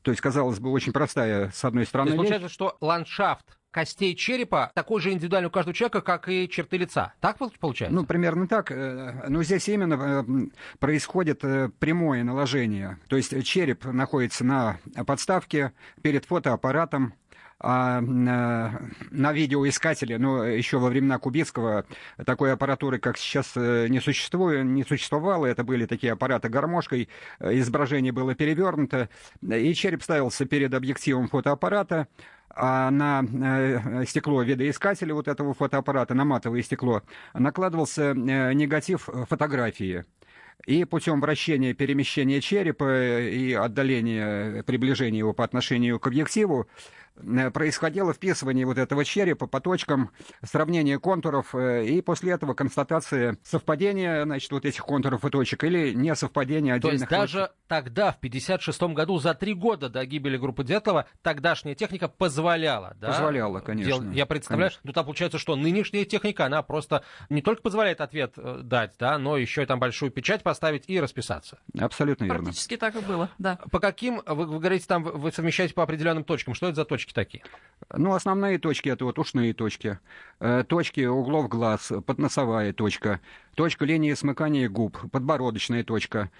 То есть, казалось бы, очень простая, с одной То стороны, есть вещь. получается, что ландшафт костей черепа такой же индивидуальный у каждого человека, как и черты лица. Так получается? Ну, примерно так. Но здесь именно происходит прямое наложение. То есть череп находится на подставке перед фотоаппаратом, а на видеоискателе, ну, еще во времена Кубицкого такой аппаратуры, как сейчас, не существовало. Это были такие аппараты гармошкой, изображение было перевернуто, и череп ставился перед объективом фотоаппарата, а на стекло видоискателя вот этого фотоаппарата, на матовое стекло, накладывался негатив фотографии. И путем вращения, перемещения черепа и отдаления, приближения его по отношению к объективу происходило вписывание вот этого черепа по точкам, сравнение контуров, и после этого констатация совпадения, значит, вот этих контуров и точек или несовпадения отдельных. То есть даже тогда, в 1956 году, за 3 года до гибели группы Дятлова, тогдашняя техника позволяла, да? Позволяла, конечно. Я представляю, конечно. ну там получается, что нынешняя техника, она просто не только позволяет ответ дать, да, но еще и там большую печать поставить и расписаться. Абсолютно верно. Практически так и было, да. По каким, вы говорите, там вы совмещаете по определенным точкам, что это за точки такие? Ну, основные точки — это вот ушные точки, точки углов глаз, подносовая точка, точка линии смыкания губ, подбородочная точка,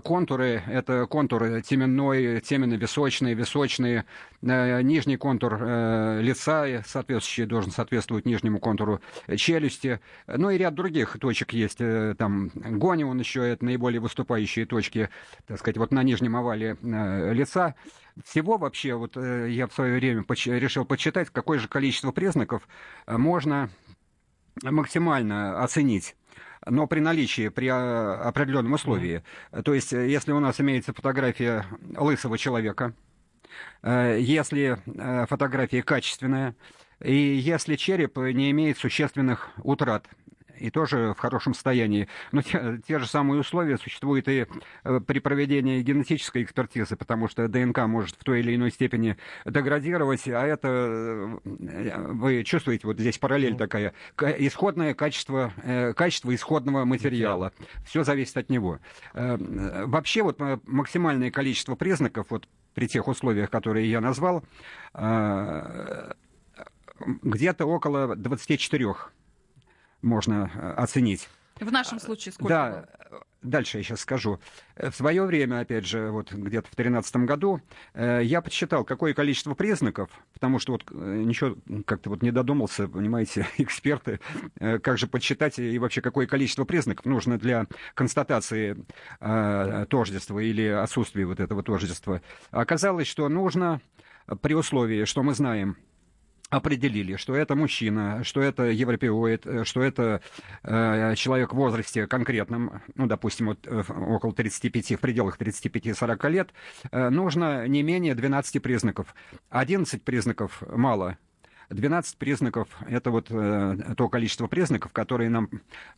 контуры — это контур теменной, теменно-височный, височные, нижний контур лица, соответствующий, должен соответствовать нижнему контуру челюсти, ну и ряд других точек есть, там гонион еще, это наиболее выступающие точки, так сказать, вот на нижнем овале лица. Всего вообще, вот я в свое время решил подсчитать, какое же количество признаков можно максимально оценить, но при наличии, при определенном условии. То есть, если у нас имеется фотография лысого человека, если фотография качественная, и если череп не имеет существенных утрат, и тоже в хорошем состоянии. Но те же самые условия существуют и при проведении генетической экспертизы, потому что ДНК может в той или иной степени деградировать, а это, вы чувствуете, вот здесь параллель такая, исходное качество исходного материала. Все зависит от него. Вообще вот максимальное количество признаков, вот при тех условиях, которые я назвал, где-то около 24 можно оценить. В нашем случае сколько Да, было? дальше я сейчас скажу. В свое время, опять же, вот где-то в 2013 году, я подсчитал, какое количество признаков, потому что вот ничего как-то вот не додумался, понимаете, эксперты, как же подсчитать и вообще какое количество признаков нужно для констатации тождества или отсутствия вот этого тождества. Оказалось, что нужно при условии, что мы знаем, определили, что это мужчина, что это европеоид, что это человек в возрасте конкретном, ну, допустим, вот, около 35, в пределах 35-40 лет, нужно не менее 12 признаков. 11 признаков мало. 12 признаков — это вот то количество признаков, которые нам,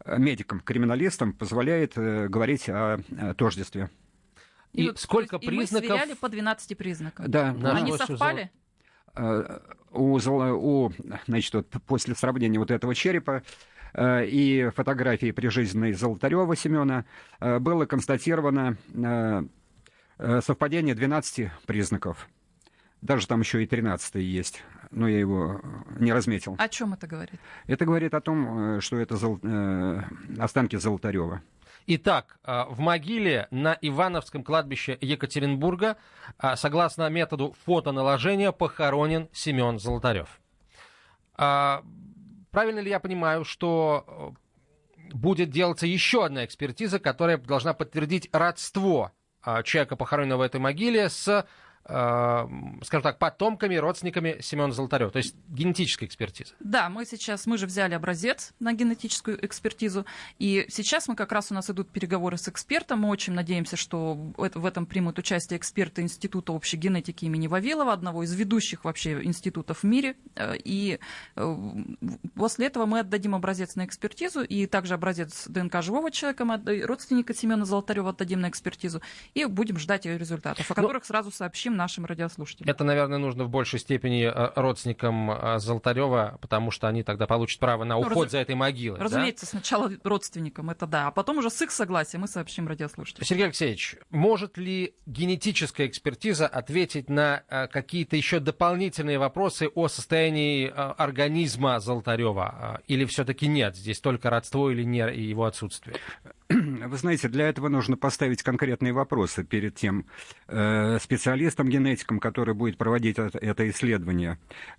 медикам, криминалистам, позволяет говорить о тождестве. И вот, сколько и признаков? мы сверяли по 12 признакам. Да. Они совпали? Значит, вот после сравнения вот этого черепа и фотографии прижизненной Золотарева Семена было констатировано совпадение 12 признаков. Даже там еще и 13-й есть, но я его не разметил. О чем это говорит? Это говорит о том, что это останки Золотарева. Итак, в могиле на Ивановском кладбище Екатеринбурга, согласно методу фотоналожения, похоронен Семен Золотарев. Правильно ли я понимаю, что будет делаться еще одна экспертиза, которая должна подтвердить родство человека, похороненного в этой могиле, с, скажем так, потомками, родственниками Семена Золотарева, то есть генетическая экспертиза. Да, мы же взяли образец на генетическую экспертизу, и сейчас у нас идут переговоры с экспертом, мы очень надеемся, что в этом примут участие эксперты Института общей генетики имени Вавилова, одного из ведущих вообще институтов в мире, и после этого мы отдадим образец на экспертизу, и также образец ДНК живого человека, родственника Семена Золотарева отдадим на экспертизу, и будем ждать ее результатов, о которых сразу сообщим нашим радиослушателям. Это, наверное, нужно в большей степени родственникам Золотарева, потому что они тогда получат право на уход за этой могилой. Разумеется, сначала родственникам, это да, а потом уже с их согласия мы сообщим радиослушателям. Сергей Алексеевич, может ли генетическая экспертиза ответить на какие-то еще дополнительные вопросы о состоянии организма Золотарева? Или все-таки нет, здесь только родство или не его отсутствие? Вы знаете, для этого нужно поставить конкретные вопросы перед тем специалистом-генетиком, который будет проводить это исследование.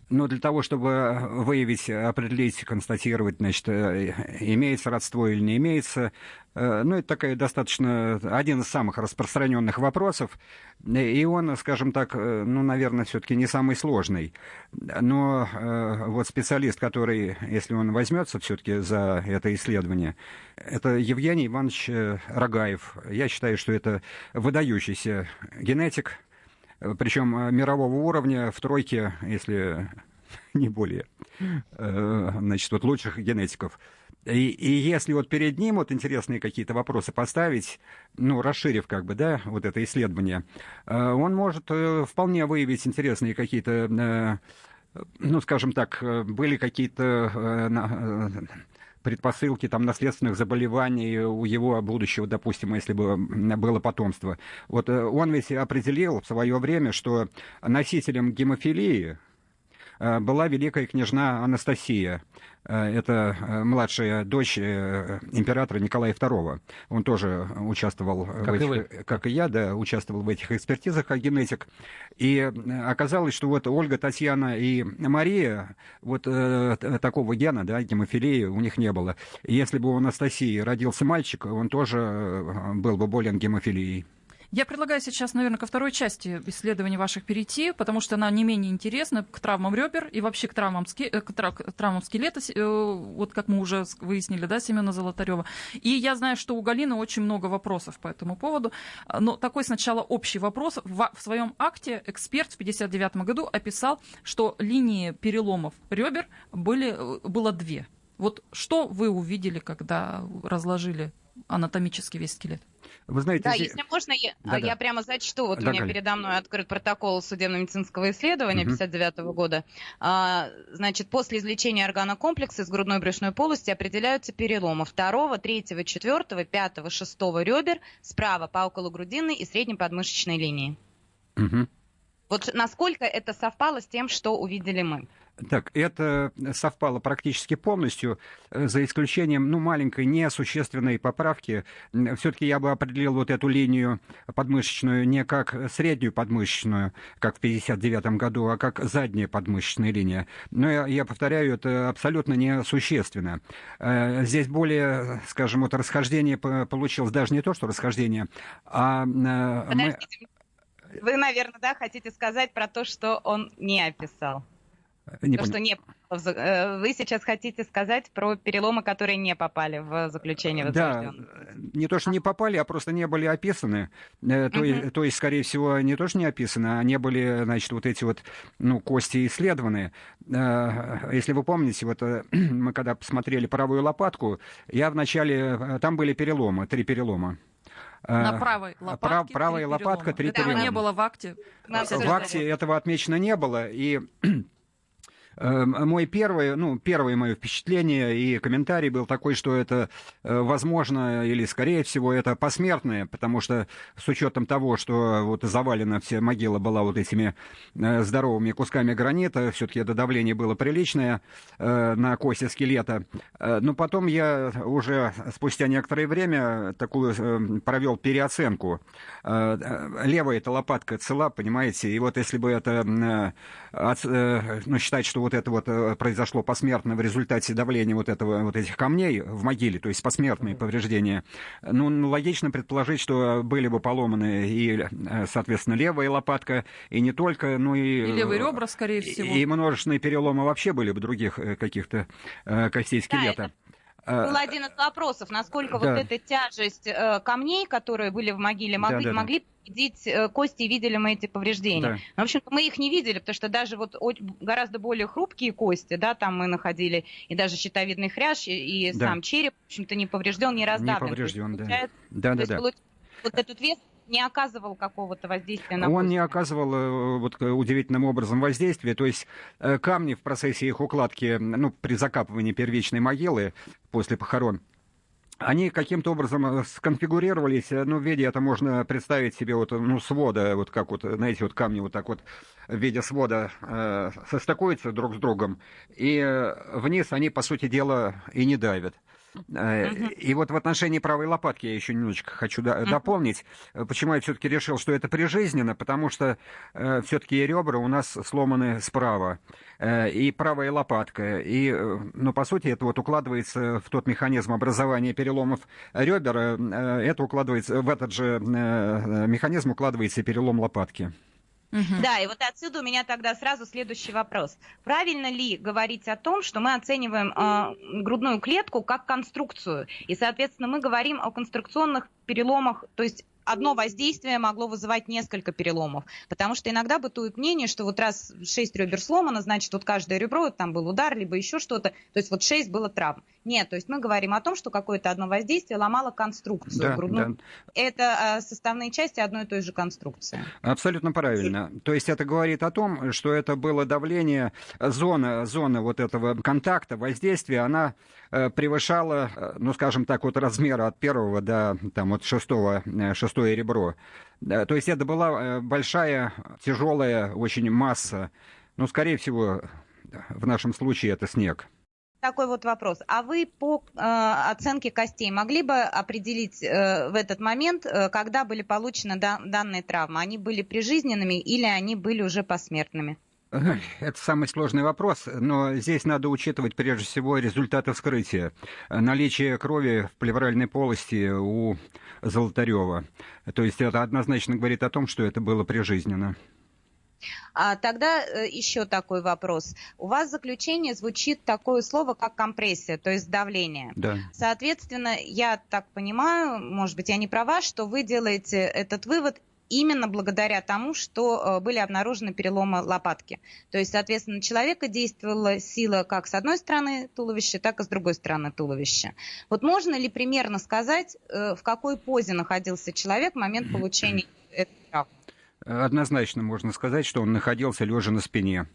Но для того, чтобы выявить, определить, констатировать, значит, имеется родство или не имеется, это такая достаточно один из самых распространенных вопросов, и он, скажем так, наверное, все-таки не самый сложный. Но вот специалист, который, если он возьмется все-таки за это исследование, это Евгений Иванович Рогаев. Я считаю, что это выдающийся генетик, причем мирового уровня, в тройке, если не более, значит, лучших генетиков. И если перед ним интересные какие-то вопросы поставить, расширив это исследование, он может вполне выявить интересные какие-то, скажем так, были какие-то предпосылки наследственных заболеваний у его будущего, допустим, если бы было потомство. Он ведь определил в свое время, что носителем гемофилии была великая княжна Анастасия. Это младшая дочь императора Николая II. Он тоже участвовал, как и я, участвовал в этих экспертизах как генетик. И оказалось, что Ольга, Татьяна и Мария, такого гена, гемофилии у них не было. И если бы у Анастасии родился мальчик, он тоже был бы болен гемофилией. Я предлагаю сейчас, наверное, ко второй части исследования ваших перейти, потому что она не менее интересна к травмам ребер и вообще к травмам скелета, как мы уже выяснили, Семена Золотарева. И я знаю, что у Галины очень много вопросов по этому поводу. Но такой сначала общий вопрос. В своем акте эксперт в 1959 году описал, что линии переломов ребер было две. Что вы увидели, когда разложили анатомически весь скелет? Вы знаете, если можно, я прямо зачту. У меня передо мной открыт протокол судебно-медицинского исследования 1959 года. Значит, после извлечения органокомплекса из грудной брюшной полости определяются переломы 2, 3, 4, 5, 6 ребер справа по окологрудинной и средней подмышечной линии. Насколько это совпало с тем, что увидели мы? Так, это совпало практически полностью, за исключением, маленькой несущественной поправки. Все-таки я бы определил эту линию подмышечную не как среднюю подмышечную, как в 1959 году, а как задняя подмышечная линия. Но я повторяю, это абсолютно несущественно. Здесь более, скажем, расхождение получилось, даже не то, что расхождение, а... Подождите, вы, наверное, хотите сказать про то, что он не описал? Вы сейчас хотите сказать про переломы, которые не попали в заключение возрожденных? Да, не то, что не попали, а просто не были описаны. То есть, скорее всего, не то, что не описаны, а не были, эти кости исследованы. Если вы помните, мы когда посмотрели правую лопатку, там были переломы, 3 перелома. На правой лопатке правая лопатка, 3 перелома. Этого не было в акте. В акте этого отмечено не было, и... Первое мое впечатление и комментарий был такой, что это возможно или, скорее всего, это посмертное, потому что с учетом того, что завалена вся могила была этими здоровыми кусками гранита, все-таки это давление было приличное на кости скелета. Но потом я уже спустя некоторое время такую провел переоценку. Левая эта лопатка цела, понимаете, и если бы это считать, что вот это вот произошло посмертно в результате давления вот этих камней в могиле, то есть посмертные повреждения, ну, логично предположить, что были бы поломаны и, соответственно, левая лопатка, и не только, ну и левые ребра, скорее всего. И множественные переломы вообще были бы других каких-то костей скелета. Да, был один из вопросов, насколько вот эта тяжесть камней, которые были в могиле, могли повредить кости, и видели мы эти повреждения. Да. Но, в общем-то, мы их не видели, потому что даже вот гораздо более хрупкие кости, да, там мы находили, и даже щитовидный хрящ, и сам череп, в общем-то, не поврежден, не раздавлен. Не поврежден, да. Вот этот вес не оказывал какого-то воздействия на кости. Он не оказывал вот удивительным образом воздействия. То есть камни в процессе их укладки, ну, при закапывании первичной могилы после похорон, они каким-то образом сконфигурировались, ну, в виде, это можно представить себе, вот, ну, свода, вот как вот, знаете, вот камни вот так вот в виде свода состыкуются друг с другом, и вниз они, по сути дела, и не давят. И вот в отношении правой лопатки я еще немножечко хочу дополнить. Почему я все-таки решил, что это прижизненно? Потому что все-таки ребра у нас сломаны справа. И правая лопатка. И, ну, по сути, это вот укладывается в тот механизм образования переломов ребер. Это укладывается, в этот же механизм укладывается и перелом лопатки. Да, и вот отсюда у меня тогда сразу следующий вопрос. Правильно ли говорить о том, что мы оцениваем грудную клетку как конструкцию, и, соответственно, мы говорим о конструкционных переломах, то есть одно воздействие могло вызывать несколько переломов, потому что иногда бытует мнение, что вот раз 6 ребер сломано, значит, вот каждое ребро, там был удар, либо еще что-то, то есть вот 6 было травм. Нет, то есть мы говорим о том, что какое-то одно воздействие ломало конструкцию грудную. Да. Это составные части одной и той же конструкции. Абсолютно правильно. То есть это говорит о том, что это было давление, зона вот этого контакта, воздействия, она превышала, ну, скажем так, вот размера от первого до там, вот шестое ребро. То есть это была большая, тяжелая очень масса. Ну, скорее всего, в нашем случае это снег. Такой вот вопрос. А вы по оценке костей могли бы определить в этот момент, когда были получены данные травмы? Они были прижизненными или они были уже посмертными? Это самый сложный вопрос, но здесь надо учитывать прежде всего результаты вскрытия. Наличие крови в плевральной полости у Золотарева. То есть это однозначно говорит о том, что это было прижизненно. А тогда еще такой вопрос. У вас в заключении звучит такое слово, как компрессия, то есть давление. Да. Соответственно, я так понимаю, может быть, я не права, что вы делаете этот вывод именно благодаря тому, что были обнаружены переломы лопатки. То есть, соответственно, на человека действовала сила как с одной стороны туловища, так и с другой стороны туловища. Вот можно ли примерно сказать, в какой позе находился человек в момент получения этой травмы? Однозначно можно сказать, что он находился лежа на спине.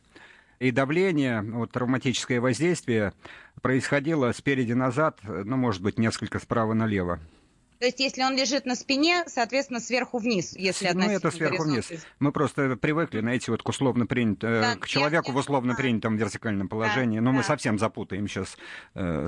И давление, вот, травматическое воздействие происходило спереди назад, ну, может быть, несколько справа налево. То есть, если он лежит на спине, соответственно, сверху вниз, если относительно это сверху вниз. Мы просто привыкли, знаете, вот к условно к человеку в условно принятом вертикальном положении. Но мы совсем запутаем сейчас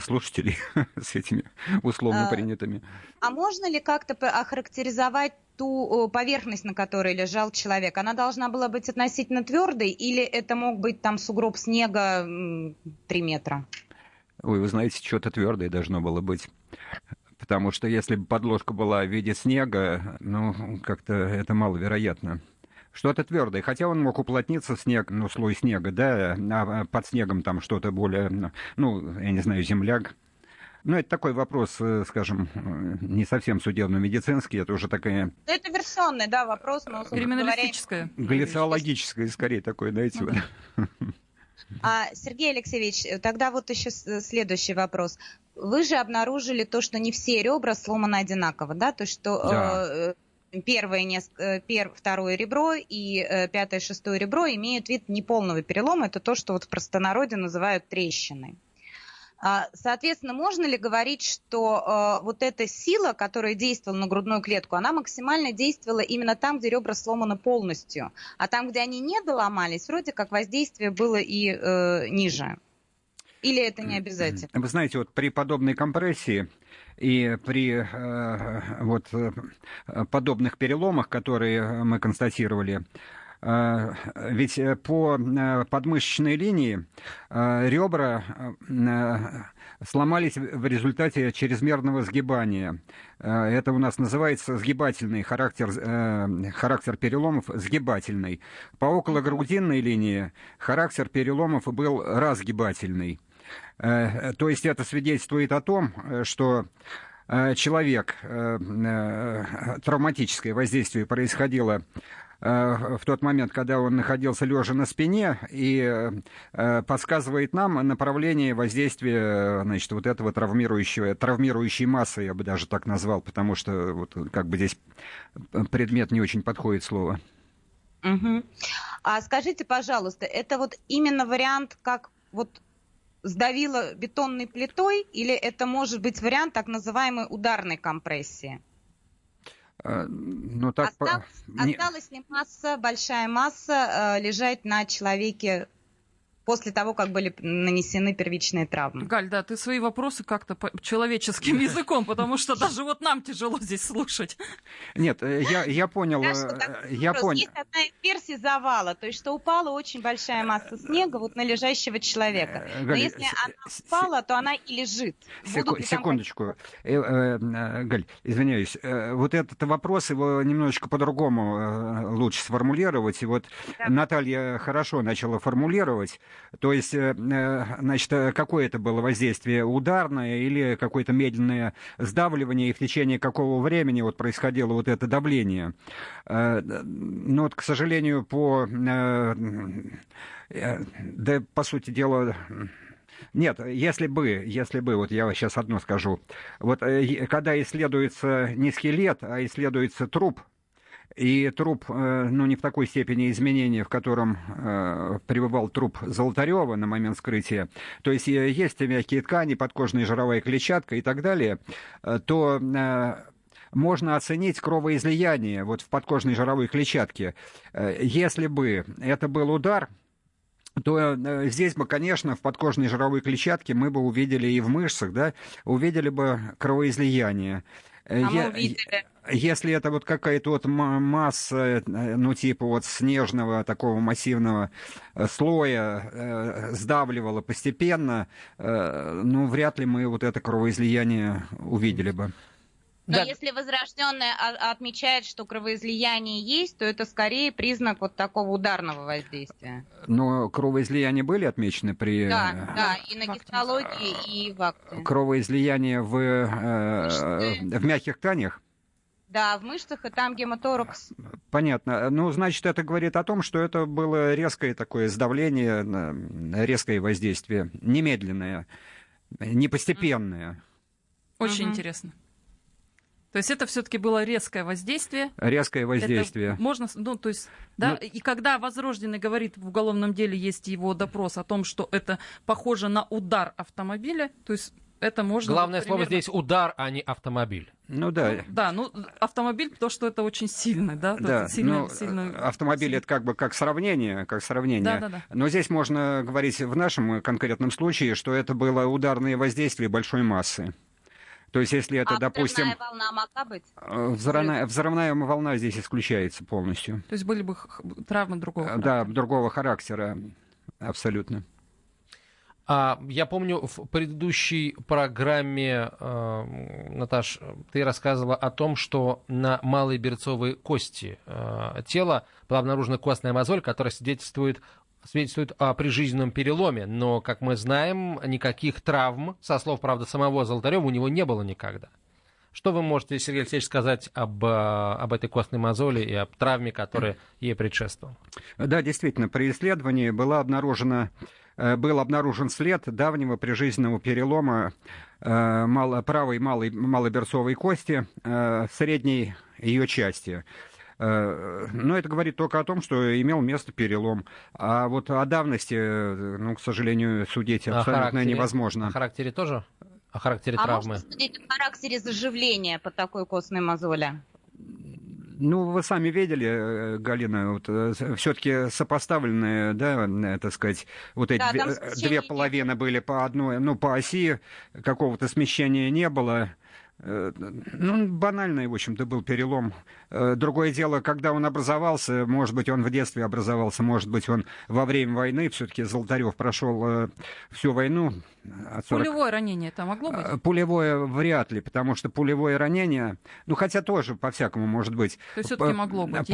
слушателей с этими условно принятыми. А можно ли как-то охарактеризовать ту поверхность, на которой лежал человек? Она должна была быть относительно твердой, или это мог быть там сугроб снега 3 метра? Ой, вы знаете, что-то твердое должно было быть. Потому что если бы подложка была в виде снега, ну, как-то это маловероятно. Что-то твердое. Хотя он мог уплотниться, снег, ну, слой снега, да, а под снегом там что-то более, ну, я не знаю, земляк. Ну, это такой вопрос, скажем, не совсем судебно-медицинский, это уже такая... Это версионный, да, вопрос, но... Криминалистическое. Галлициологическое, скорее, такое, знаете. Сергей Алексеевич, тогда вот еще следующий вопрос. Вы же обнаружили то, что не все ребра сломаны одинаково, да? То есть, что второе ребро и пятое, шестое ребро имеют вид неполного перелома. Это то, что вот в простонародье называют трещиной. Соответственно, можно ли говорить, что вот эта сила, которая действовала на грудную клетку, она максимально действовала именно там, где ребра сломаны полностью, а там, где они не доломались, вроде как воздействие было и ниже? Или это не обязательно? Вы знаете, вот при подобной компрессии и при подобных переломах, которые мы констатировали, Ведь по подмышечной линии ребра сломались в результате чрезмерного сгибания. Это у нас называется сгибательный характер переломов, сгибательный. По окологрудинной линии характер переломов был разгибательный. То есть это свидетельствует о том, что человек, травматическое воздействие происходило в тот момент, когда он находился лежа на спине, и подсказывает нам направление воздействия, значит, вот этого травмирующей массы, я бы даже так назвал, потому что вот, как бы здесь предмет не очень подходит слово. Угу. А скажите, пожалуйста, это вот именно вариант, как вот сдавило бетонной плитой, или это может быть вариант так называемой ударной компрессии? Ну, так... Осталась ли большая масса лежать на человеке после того, как были нанесены первичные травмы? Галь, да, ты свои вопросы как-то человеческим языком, потому что даже вот нам тяжело здесь слушать. Нет, я понял. Есть одна из версий завала, то есть что упала очень большая масса снега вот на лежащего человека. Но Галь, если она упала, то она и лежит. Секундочку. Галь, извиняюсь. Вот этот вопрос, его немножечко по-другому лучше сформулировать. И вот да. Наталья хорошо начала формулировать. То есть, значит, какое это было воздействие? Ударное или какое-то медленное сдавливание, и в течение какого времени вот происходило вот это давление? Но вот, к сожалению, да, по сути дела... Нет, если бы, вот я сейчас одно скажу. Вот когда исследуется не скелет, а исследуется труп, и труп, ну, не в такой степени изменения, в котором пребывал труп Золотарева на момент вскрытия, то есть есть мягкие ткани, подкожная жировая клетчатка и так далее, то можно оценить кровоизлияние вот в подкожной жировой клетчатке. Если бы это был удар, то здесь бы, конечно, в подкожной жировой клетчатке мы бы увидели и в мышцах, да, увидели бы кровоизлияние. Если это вот какая-то вот масса, ну, типа вот снежного такого массивного слоя сдавливала постепенно, ну, вряд ли мы вот это кровоизлияние увидели бы. Но Да. если возрожденная отмечает, что кровоизлияние есть, то это скорее признак вот такого ударного воздействия. Но кровоизлияния были отмечены при... Да, и на гистологии, и в акте. Кровоизлияние в мягких тканях? Да, в мышцах, и там гемоторакс. Понятно. Ну, значит, это говорит о том, что это было резкое такое сдавление, резкое воздействие, немедленное, не постепенное. Очень интересно. То есть это все-таки было резкое воздействие. Резкое воздействие. Это можно, ну, то есть, да, и когда Возрожденный говорит, в уголовном деле есть его допрос о том, что это похоже на удар автомобиля, то есть это можно... Главное вот, слово здесь удар, а не автомобиль. Ну да. Да, ну автомобиль, потому что это очень сильный, да? Да, сильно. Автомобиль это как бы как сравнение. Да. Но здесь можно говорить в нашем конкретном случае, что это было ударное воздействие большой массы. То есть, если это, допустим... взрывная волна могла быть? Взрывная волна здесь исключается полностью. То есть были бы травмы другого характера? Да, другого характера, абсолютно. Я помню, в предыдущей программе, Наташ, ты рассказывала о том, что на малой берцовой кости тела была обнаружена костная мозоль, которая свидетельствует о прижизненном переломе, но, как мы знаем, никаких травм, со слов, правда, самого Золотарева, у него не было никогда. Что вы можете, Сергей Алексеевич, сказать об этой костной мозоли и об травме, которая ей предшествовала? Да, действительно, при исследовании был обнаружен след давнего прижизненного перелома правой малоберцовой кости в средней ее части. Но это говорит только о том, что имел место перелом. А вот о давности, ну, к сожалению, судить абсолютно невозможно. О характере тоже? О характере травмы? Можно судить о характере заживления по такой костной мозоли? Ну, вы сами видели, Галина, вот, все-таки сопоставленные, да, так сказать, вот эти две половины были по одной, ну, по оси, какого-то смещения не было. Ну, банальный, в общем-то, был перелом. Другое дело, когда он образовался, может быть, он в детстве образовался, может быть, он во время войны, все-таки Золотарев прошел всю войну. Пулевое ранение это могло быть? Пулевое вряд ли, потому что пулевое ранение, ну, хотя тоже по-всякому может быть. То есть все-таки могло быть?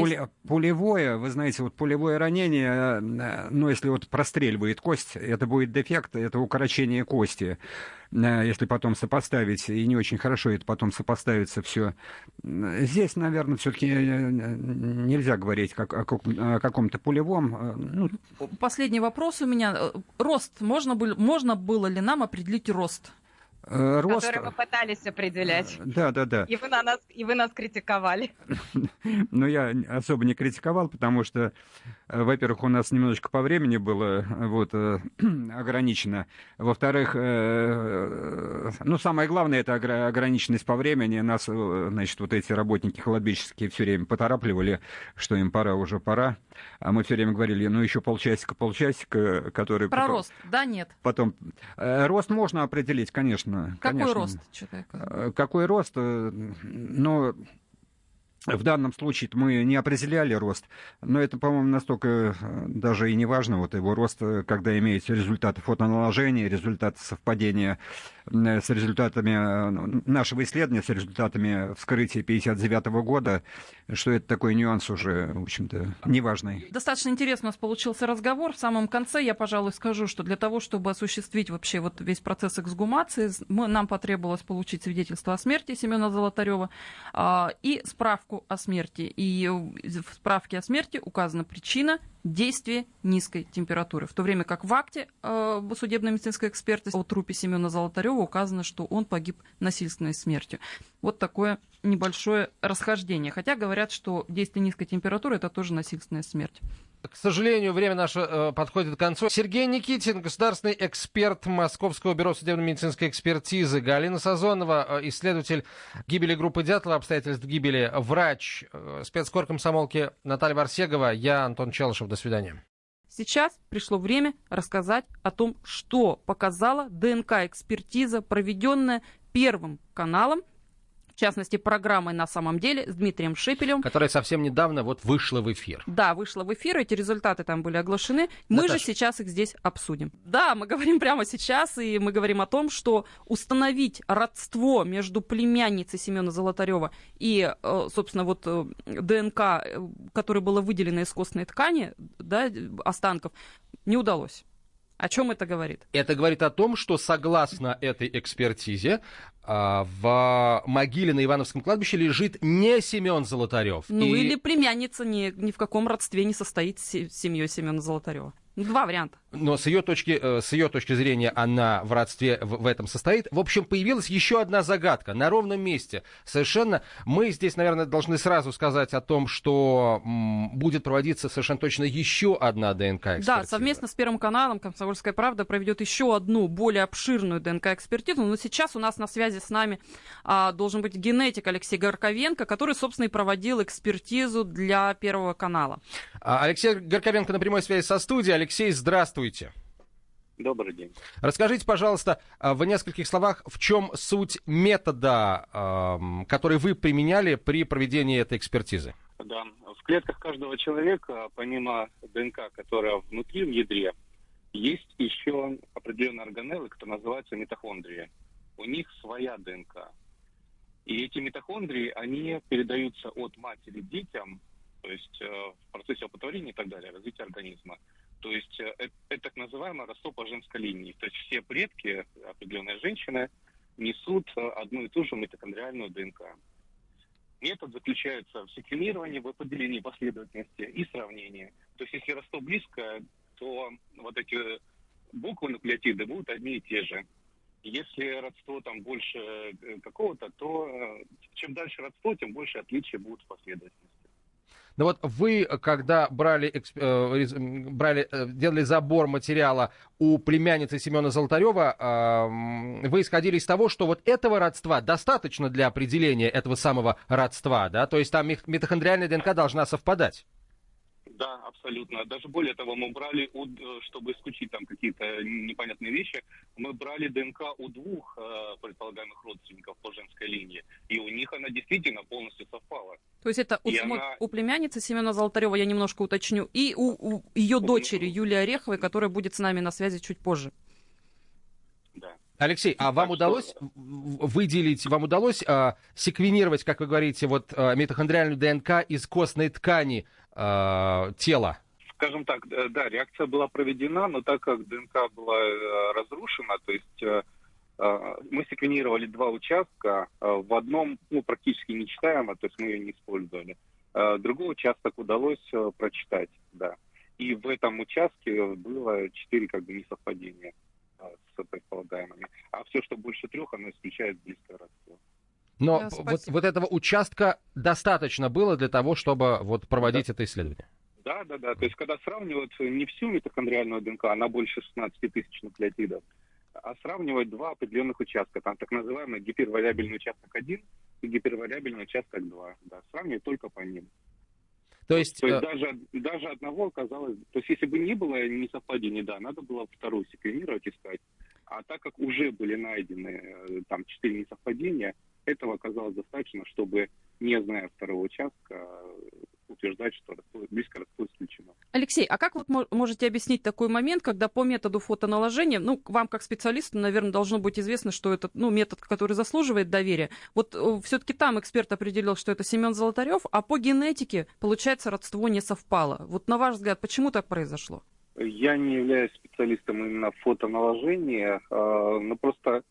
Пулевое, вы знаете, вот пулевое ранение, ну, если вот простреливает кость, это будет дефект, это укорочение кости. Если потом сопоставить, и не очень хорошо это потом сопоставится все. Здесь, наверное, все-таки нельзя говорить о каком-то пулевом. Ну. Последний вопрос у меня. Рост. Можно было ли нам определить рост? Рост... Который мы пытались определять. Да. И вы нас критиковали. Но я особо не критиковал, потому что, во-первых, у нас немножечко по времени было вот, ограничено. Во-вторых, ну, самое главное, это ограниченность по времени. Нас, значит, вот эти работники холодильщические все время поторапливали, что им уже пора. А мы все время говорили, ну, еще полчасика, который... Про рост, да, нет? Потом, рост можно определить, конечно. Какой рост человека? Какой рост? Ну, в данном случае мы не определяли рост, но это, по-моему, настолько даже и не важно, вот его рост, когда имеются результаты фотоналожения, результаты совпадения с результатами нашего исследования, с результатами вскрытия 1959 года, что это такой нюанс уже, в общем-то, неважный. Достаточно интересно у нас получился разговор. В самом конце я, пожалуй, скажу, что для того, чтобы осуществить вообще вот весь процесс эксгумации, нам потребовалось получить свидетельство о смерти Семена Золотарева и справку о смерти. И в справке о смерти указана причина действия низкой температуры. В то время как в акте судебно-медицинской экспертизы о трупе Семена Золотарева указано, что он погиб насильственной смертью. Вот такое небольшое расхождение. Хотя говорят, что действие низкой температуры – это тоже насильственная смерть. К сожалению, время наше подходит к концу. Сергей Никитин, государственный эксперт Московского бюро судебно-медицинской экспертизы, Галина Сазонова, исследователь гибели группы Дятлова, обстоятельств гибели, врач, спецкор комсомолки Наталья Варсегова, я Антон Челышев. До свидания. Сейчас пришло время рассказать о том, что показала ДНК-экспертиза, проведенная Первым каналом, в частности, программой «На самом деле» с Дмитрием Шепелевым. Которая совсем недавно вот вышла в эфир. Да, вышла в эфир, эти результаты там были оглашены. Мы же сейчас их здесь обсудим. Да, мы говорим прямо сейчас, и мы говорим о том, что установить родство между племянницей Семена Золотарева и, собственно, вот ДНК, которое было выделено из костной ткани, да, останков, не удалось. О чем это говорит? Это говорит о том, что согласно этой экспертизе в могиле на Ивановском кладбище лежит не Семен Золотарев. Ну или племянница ни в каком родстве не состоит с семьей Семена Золотарева. Два варианта. Но с ее точки зрения она в родстве в этом состоит. В общем, появилась еще одна загадка на ровном месте. Совершенно мы здесь, наверное, должны сразу сказать о том, что будет проводиться совершенно точно еще одна ДНК-экспертиза. Да, совместно с Первым каналом «Комсомольская правда» проведет еще одну более обширную ДНК-экспертизу. Но сейчас у нас на связи с нами должен быть генетик Алексей Горковенко, который, собственно, и проводил экспертизу для Первого канала. Алексей Горковенко на прямой связи со студией. Алексей, здравствуйте. Добрый день. Расскажите, пожалуйста, в нескольких словах, в чем суть метода, который вы применяли при проведении этой экспертизы? Да, в клетках каждого человека, помимо ДНК, которая внутри, в ядре, есть еще определенные органеллы, которые называются митохондрии. У них своя ДНК. И эти митохондрии, они передаются от матери детям, то есть в процессе оплодотворения и так далее, развития организма. То есть это так называемое родство по женской линии. То есть все предки определенной женщины несут одну и ту же митохондриальную ДНК. Метод заключается в секвенировании, в определении последовательности и сравнении. То есть если родство близкое, то вот эти буквы нуклеотиды будут одни и те же. Если родство там больше какого-то, то чем дальше родство, тем больше отличия будут в последовательности. Но вот вы, когда делали забор материала у племянницы Семена Золотарева, вы исходили из того, что вот этого родства достаточно для определения этого самого родства, да? То есть там митохондриальная ДНК должна совпадать. Да, абсолютно. Даже более того, мы брали, чтобы исключить там какие-то непонятные вещи, мы брали ДНК у двух предполагаемых родственников по женской линии, и у них она действительно полностью совпала. То есть это у племянницы Семена Золотарева, я немножко уточню, и у ее дочери Юлии Ореховой, которая будет с нами на связи чуть позже. Да. Алексей, а вам удалось секвенировать, как вы говорите, вот митохондриальную ДНК из костной ткани тела? Скажем так, да, реакция была проведена, но так как ДНК была разрушена, то есть мы секвенировали 2 участка, в одном практически нечитаемо, то есть мы ее не использовали. Другой участок удалось прочитать, да. И в этом участке было 4 несовпадения с предполагаемыми. А все, что больше 3, оно исключает близкое родство. Но вот этого участка достаточно было для того, чтобы проводить это исследование? Да. То есть, когда сравнивают не всю митохондриальную ДНК, она больше 16 тысяч нуклеотидов, а сравнивать 2 определенных участка. Там так называемый гипервариабельный участок 1 и гипервариабельный участок 2. Да, сравнивать только по ним. То есть даже одного оказалось... То есть если бы не было несовпадений, да, надо было вторую секвенировать, искать. А так как уже были найдены там 4 несовпадения, этого оказалось достаточно, чтобы, не зная второго участка, утверждать, что близкое родство исключено. Алексей, а как вы можете объяснить такой момент, когда по методу фотоналожения, вам как специалисту, наверное, должно быть известно, что это метод, который заслуживает доверия. Вот все-таки там эксперт определил, что это Семен Золотарев, а по генетике, получается, родство не совпало. Вот на ваш взгляд, почему так произошло? Я не являюсь специалистом именно фотоналожения, но просто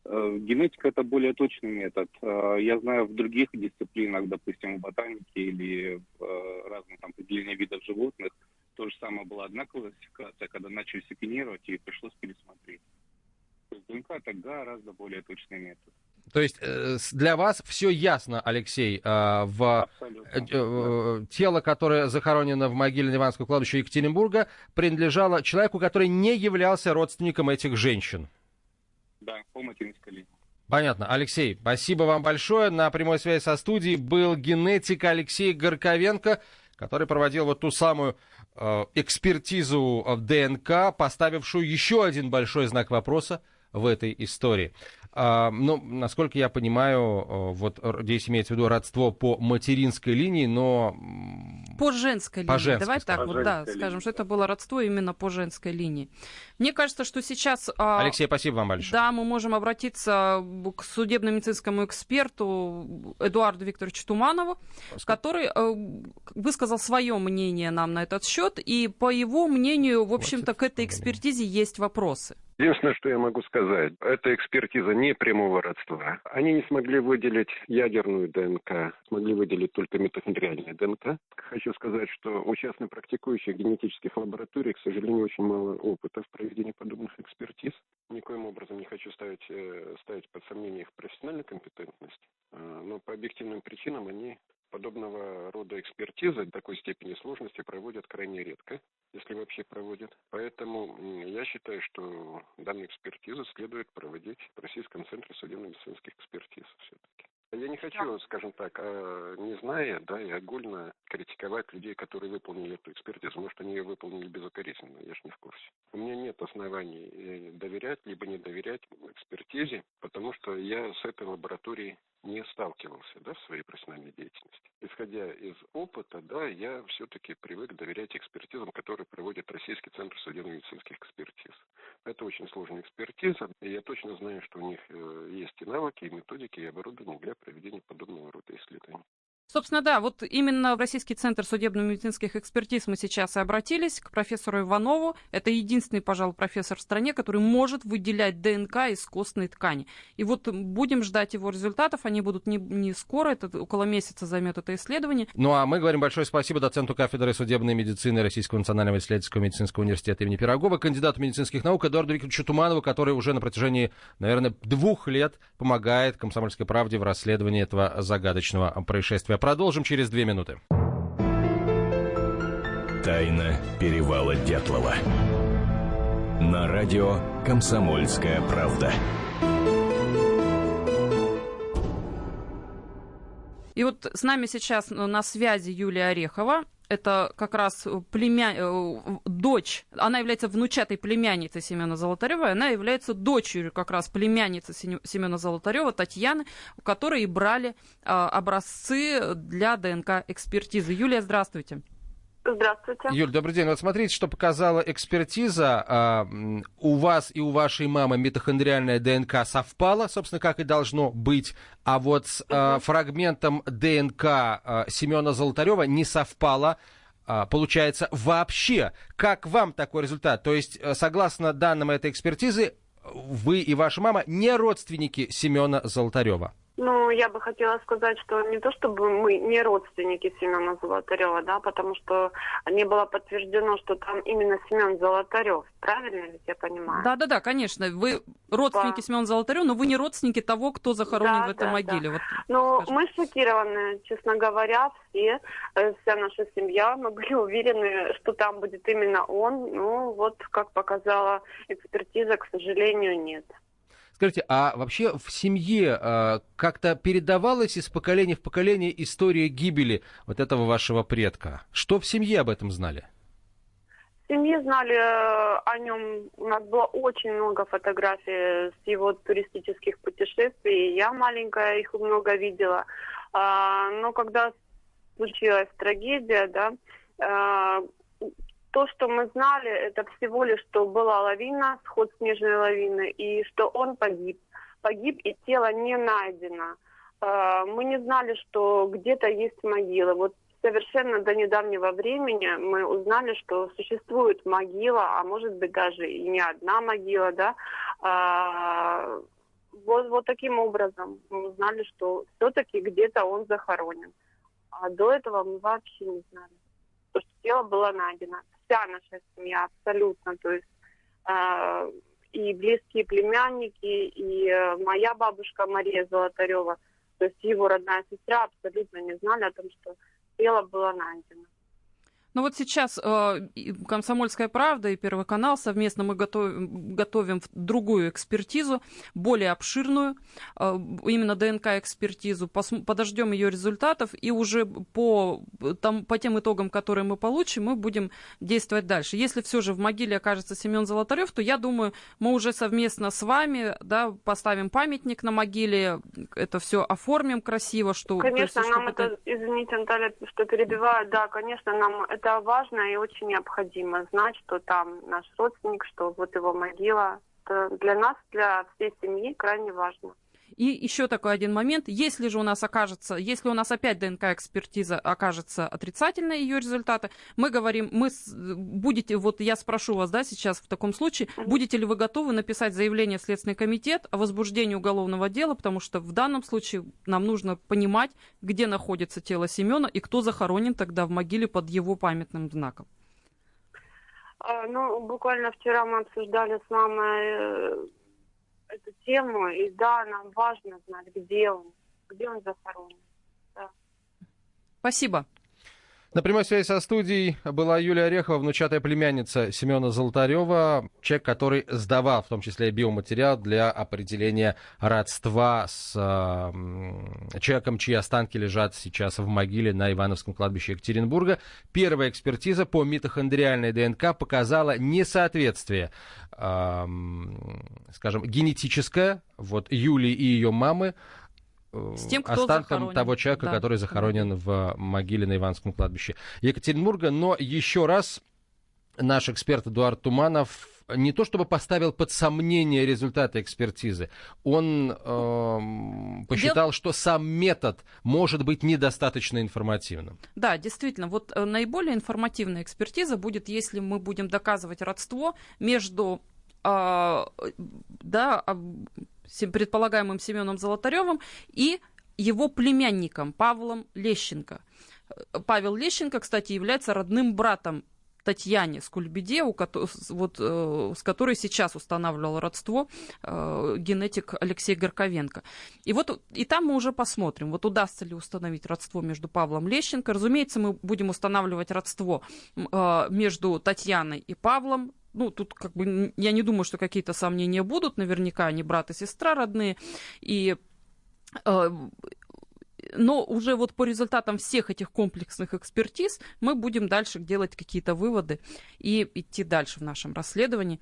генетика — это более точный метод. Я знаю в других дисциплинах, допустим, в ботанике или в разных определениях видов животных, то же самое была одна классификация, когда начали секвенировать, и пришлось пересмотреть. То есть ДНК — это гораздо более точный метод. То есть для вас все ясно, Алексей, тело, которое захоронено в могиле на Ивановском кладбище Екатеринбурга, принадлежало человеку, который не являлся родственником этих женщин? Да, по материнской линии. Понятно. Алексей, спасибо вам большое. На прямой связи со студией был генетик Алексей Горковенко, который проводил ту самую экспертизу ДНК, поставившую еще один большой знак вопроса в этой истории. Насколько я понимаю, здесь имеется в виду родство по материнской линии, но... По женской линии. Давай так скажем, линии, что это было родство именно по женской линии. Мне кажется, что сейчас... Алексей, спасибо вам большое. Да, мы можем обратиться к судебно-медицинскому эксперту Эдуарду Викторовичу Туманову, который высказал свое мнение нам на этот счет, и по его мнению, в общем-то, к этой экспертизе есть вопросы. Единственное, что я могу сказать, это экспертиза не прямого родства. Они не смогли выделить ядерную ДНК, смогли выделить только митохондриальную ДНК. Хочу сказать, что у частно практикующих генетических лабораторий, к сожалению, очень мало опыта в проведении подобных экспертиз. Никоим образом не хочу ставить под сомнение их профессиональную компетентность, но по объективным причинам они подобного рода экспертизы такой степени сложности проводят крайне редко, если вообще проводят. Поэтому я считаю, что данную экспертизу следует проводить в Российском центре судебно-медицинских экспертиз все-таки. Я не хочу, скажем так, не зная, и огульно критиковать людей, которые выполнили эту экспертизу. Может, они ее выполнили безукоризненно, я же не в курсе. У меня нет оснований доверять, либо не доверять экспертизе, потому что я с этой лабораторией не сталкивался, в своей профессиональной деятельности. Исходя из опыта, я все-таки привык доверять экспертизам, которые проводит Российский центр судебно-медицинских экспертиз. Это очень сложная экспертиза, и я точно знаю, что у них есть и навыки, и методики, и оборудование для проведения подобного рода исследований. Собственно, именно в Российский центр судебно-медицинских экспертиз мы сейчас и обратились к профессору Иванову. Это единственный, пожалуй, профессор в стране, который может выделять ДНК из костной ткани. И будем ждать его результатов. Они будут не скоро, это около месяца займет это исследование. А мы говорим большое спасибо доценту кафедры судебной медицины Российского национального исследовательского медицинского университета имени Пирогова, кандидату медицинских наук Эдуарду Викторовичу Туманову, который уже на протяжении, наверное, 2 лет помогает «Комсомольской правде» в расследовании этого загадочного происшествия. Продолжим через 2 минуты. Тайна перевала Дятлова. На радио «Комсомольская правда». И с нами сейчас на связи Юлия Орехова, это как раз дочь, она является внучатой племянницей Семена Золотарева, она является дочерью как раз племянницы Семена Золотарева, Татьяны, у которой и брали образцы для ДНК-экспертизы. Юлия, здравствуйте. Здравствуйте. Юль, добрый день. Вот смотрите, что показала экспертиза. У вас и у вашей мамы митохондриальная ДНК совпала, собственно, как и должно быть. А вот с фрагментом ДНК Семена Золотарева не совпало. Получается, вообще. Как вам такой результат? То есть, согласно данным этой экспертизы, вы и ваша мама не родственники Семена Золотарева? Ну, я бы хотела сказать, что не то чтобы мы не родственники Семена Золотарева, да, потому что не было подтверждено, что там именно Семен Золотарев. Правильно ведь я понимаю? Да, конечно. Вы родственники Семена Золотарева, но вы не родственники того, кто захоронен в этой могиле. Да. Вот, ну, мы шокированы, честно говоря, вся наша семья. Мы были уверены, что там будет именно он. Ну, вот, как показала экспертиза, к сожалению, нет. Скажите, а вообще в семье как-то передавалась из поколения в поколение история гибели вот этого вашего предка? Что в семье об этом знали? В семье знали о нем. У нас было очень много фотографий с его туристических путешествий. Я маленькая их много видела. Но когда случилась трагедия, да, то, что мы знали, это всего лишь, что была лавина, сход снежной лавины, и что он погиб. Погиб, и тело не найдено. Мы не знали, что где-то есть могила. Вот совершенно до недавнего времени мы узнали, что существует могила, а может быть даже и не одна могила, да. Вот таким образом мы узнали, что все-таки где-то он захоронен. А до этого мы вообще не знали, что тело было найдено. Вся наша семья абсолютно, то есть и близкие племянники, и моя бабушка Мария Золотарева, то есть его родная сестра абсолютно не знали о том, что тело было найдено. Ну вот сейчас «Комсомольская правда» и Первый канал совместно мы готовим другую экспертизу, более обширную, именно ДНК-экспертизу. Подождем ее результатов, и уже по тем итогам, которые мы получим, мы будем действовать дальше. Если все же в могиле окажется Семен Золотарев, то я думаю, мы уже совместно с вами, да, поставим памятник на могиле, это все оформим красиво. Что, конечно, нам это, извините, Наталья, что перебиваю, да, конечно, нам это важно и очень необходимо знать, что там наш родственник, что вот его могила. Это для нас, для всей семьи крайне важно. И еще такой один момент. Если у нас опять ДНК-экспертиза окажется отрицательной, ее результаты, мы говорим, я спрошу вас, да, сейчас в таком случае, будете ли вы готовы написать заявление в Следственный комитет о возбуждении уголовного дела, потому что в данном случае нам нужно понимать, где находится тело Семена и кто захоронен тогда в могиле под его памятным знаком. Ну, буквально вчера мы обсуждали с мамой эту тему, и да, нам важно знать, где он захоронен. Да. Спасибо. На прямой связи со студией была Юлия Орехова, внучатая племянница Семена Золотарева, человек, который сдавал, в том числе, биоматериал для определения родства с человеком, чьи останки лежат сейчас в могиле на Ивановском кладбище Екатеринбурга. Первая экспертиза по митохондриальной ДНК показала несоответствие, скажем, генетическое, вот Юлии и ее мамы, с тем, кто останкам захоронен. того человека, да, который захоронен в могиле на Ивановском кладбище Екатеринбурга. Но еще раз наш эксперт Эдуард Туманов не то чтобы поставил под сомнение результаты экспертизы, он посчитал, что сам метод может быть недостаточно информативным. Да, действительно, вот наиболее информативная экспертиза будет, если мы будем доказывать родство между предполагаемым Семеном Золотаревым и его племянником Павлом Лещенко. Павел Лещенко, кстати, является родным братом Татьяне Скульбиде, с которой сейчас устанавливал родство генетик Алексей Горковенко. И там мы уже посмотрим, вот удастся ли установить родство между Павлом Лещенко. Разумеется, мы будем устанавливать родство между Татьяной и Павлом. Ну, тут как бы я не думаю, что какие-то сомнения будут. Наверняка они брат и сестра родные. И Но уже вот по результатам всех этих комплексных экспертиз мы будем дальше делать какие-то выводы и идти дальше в нашем расследовании.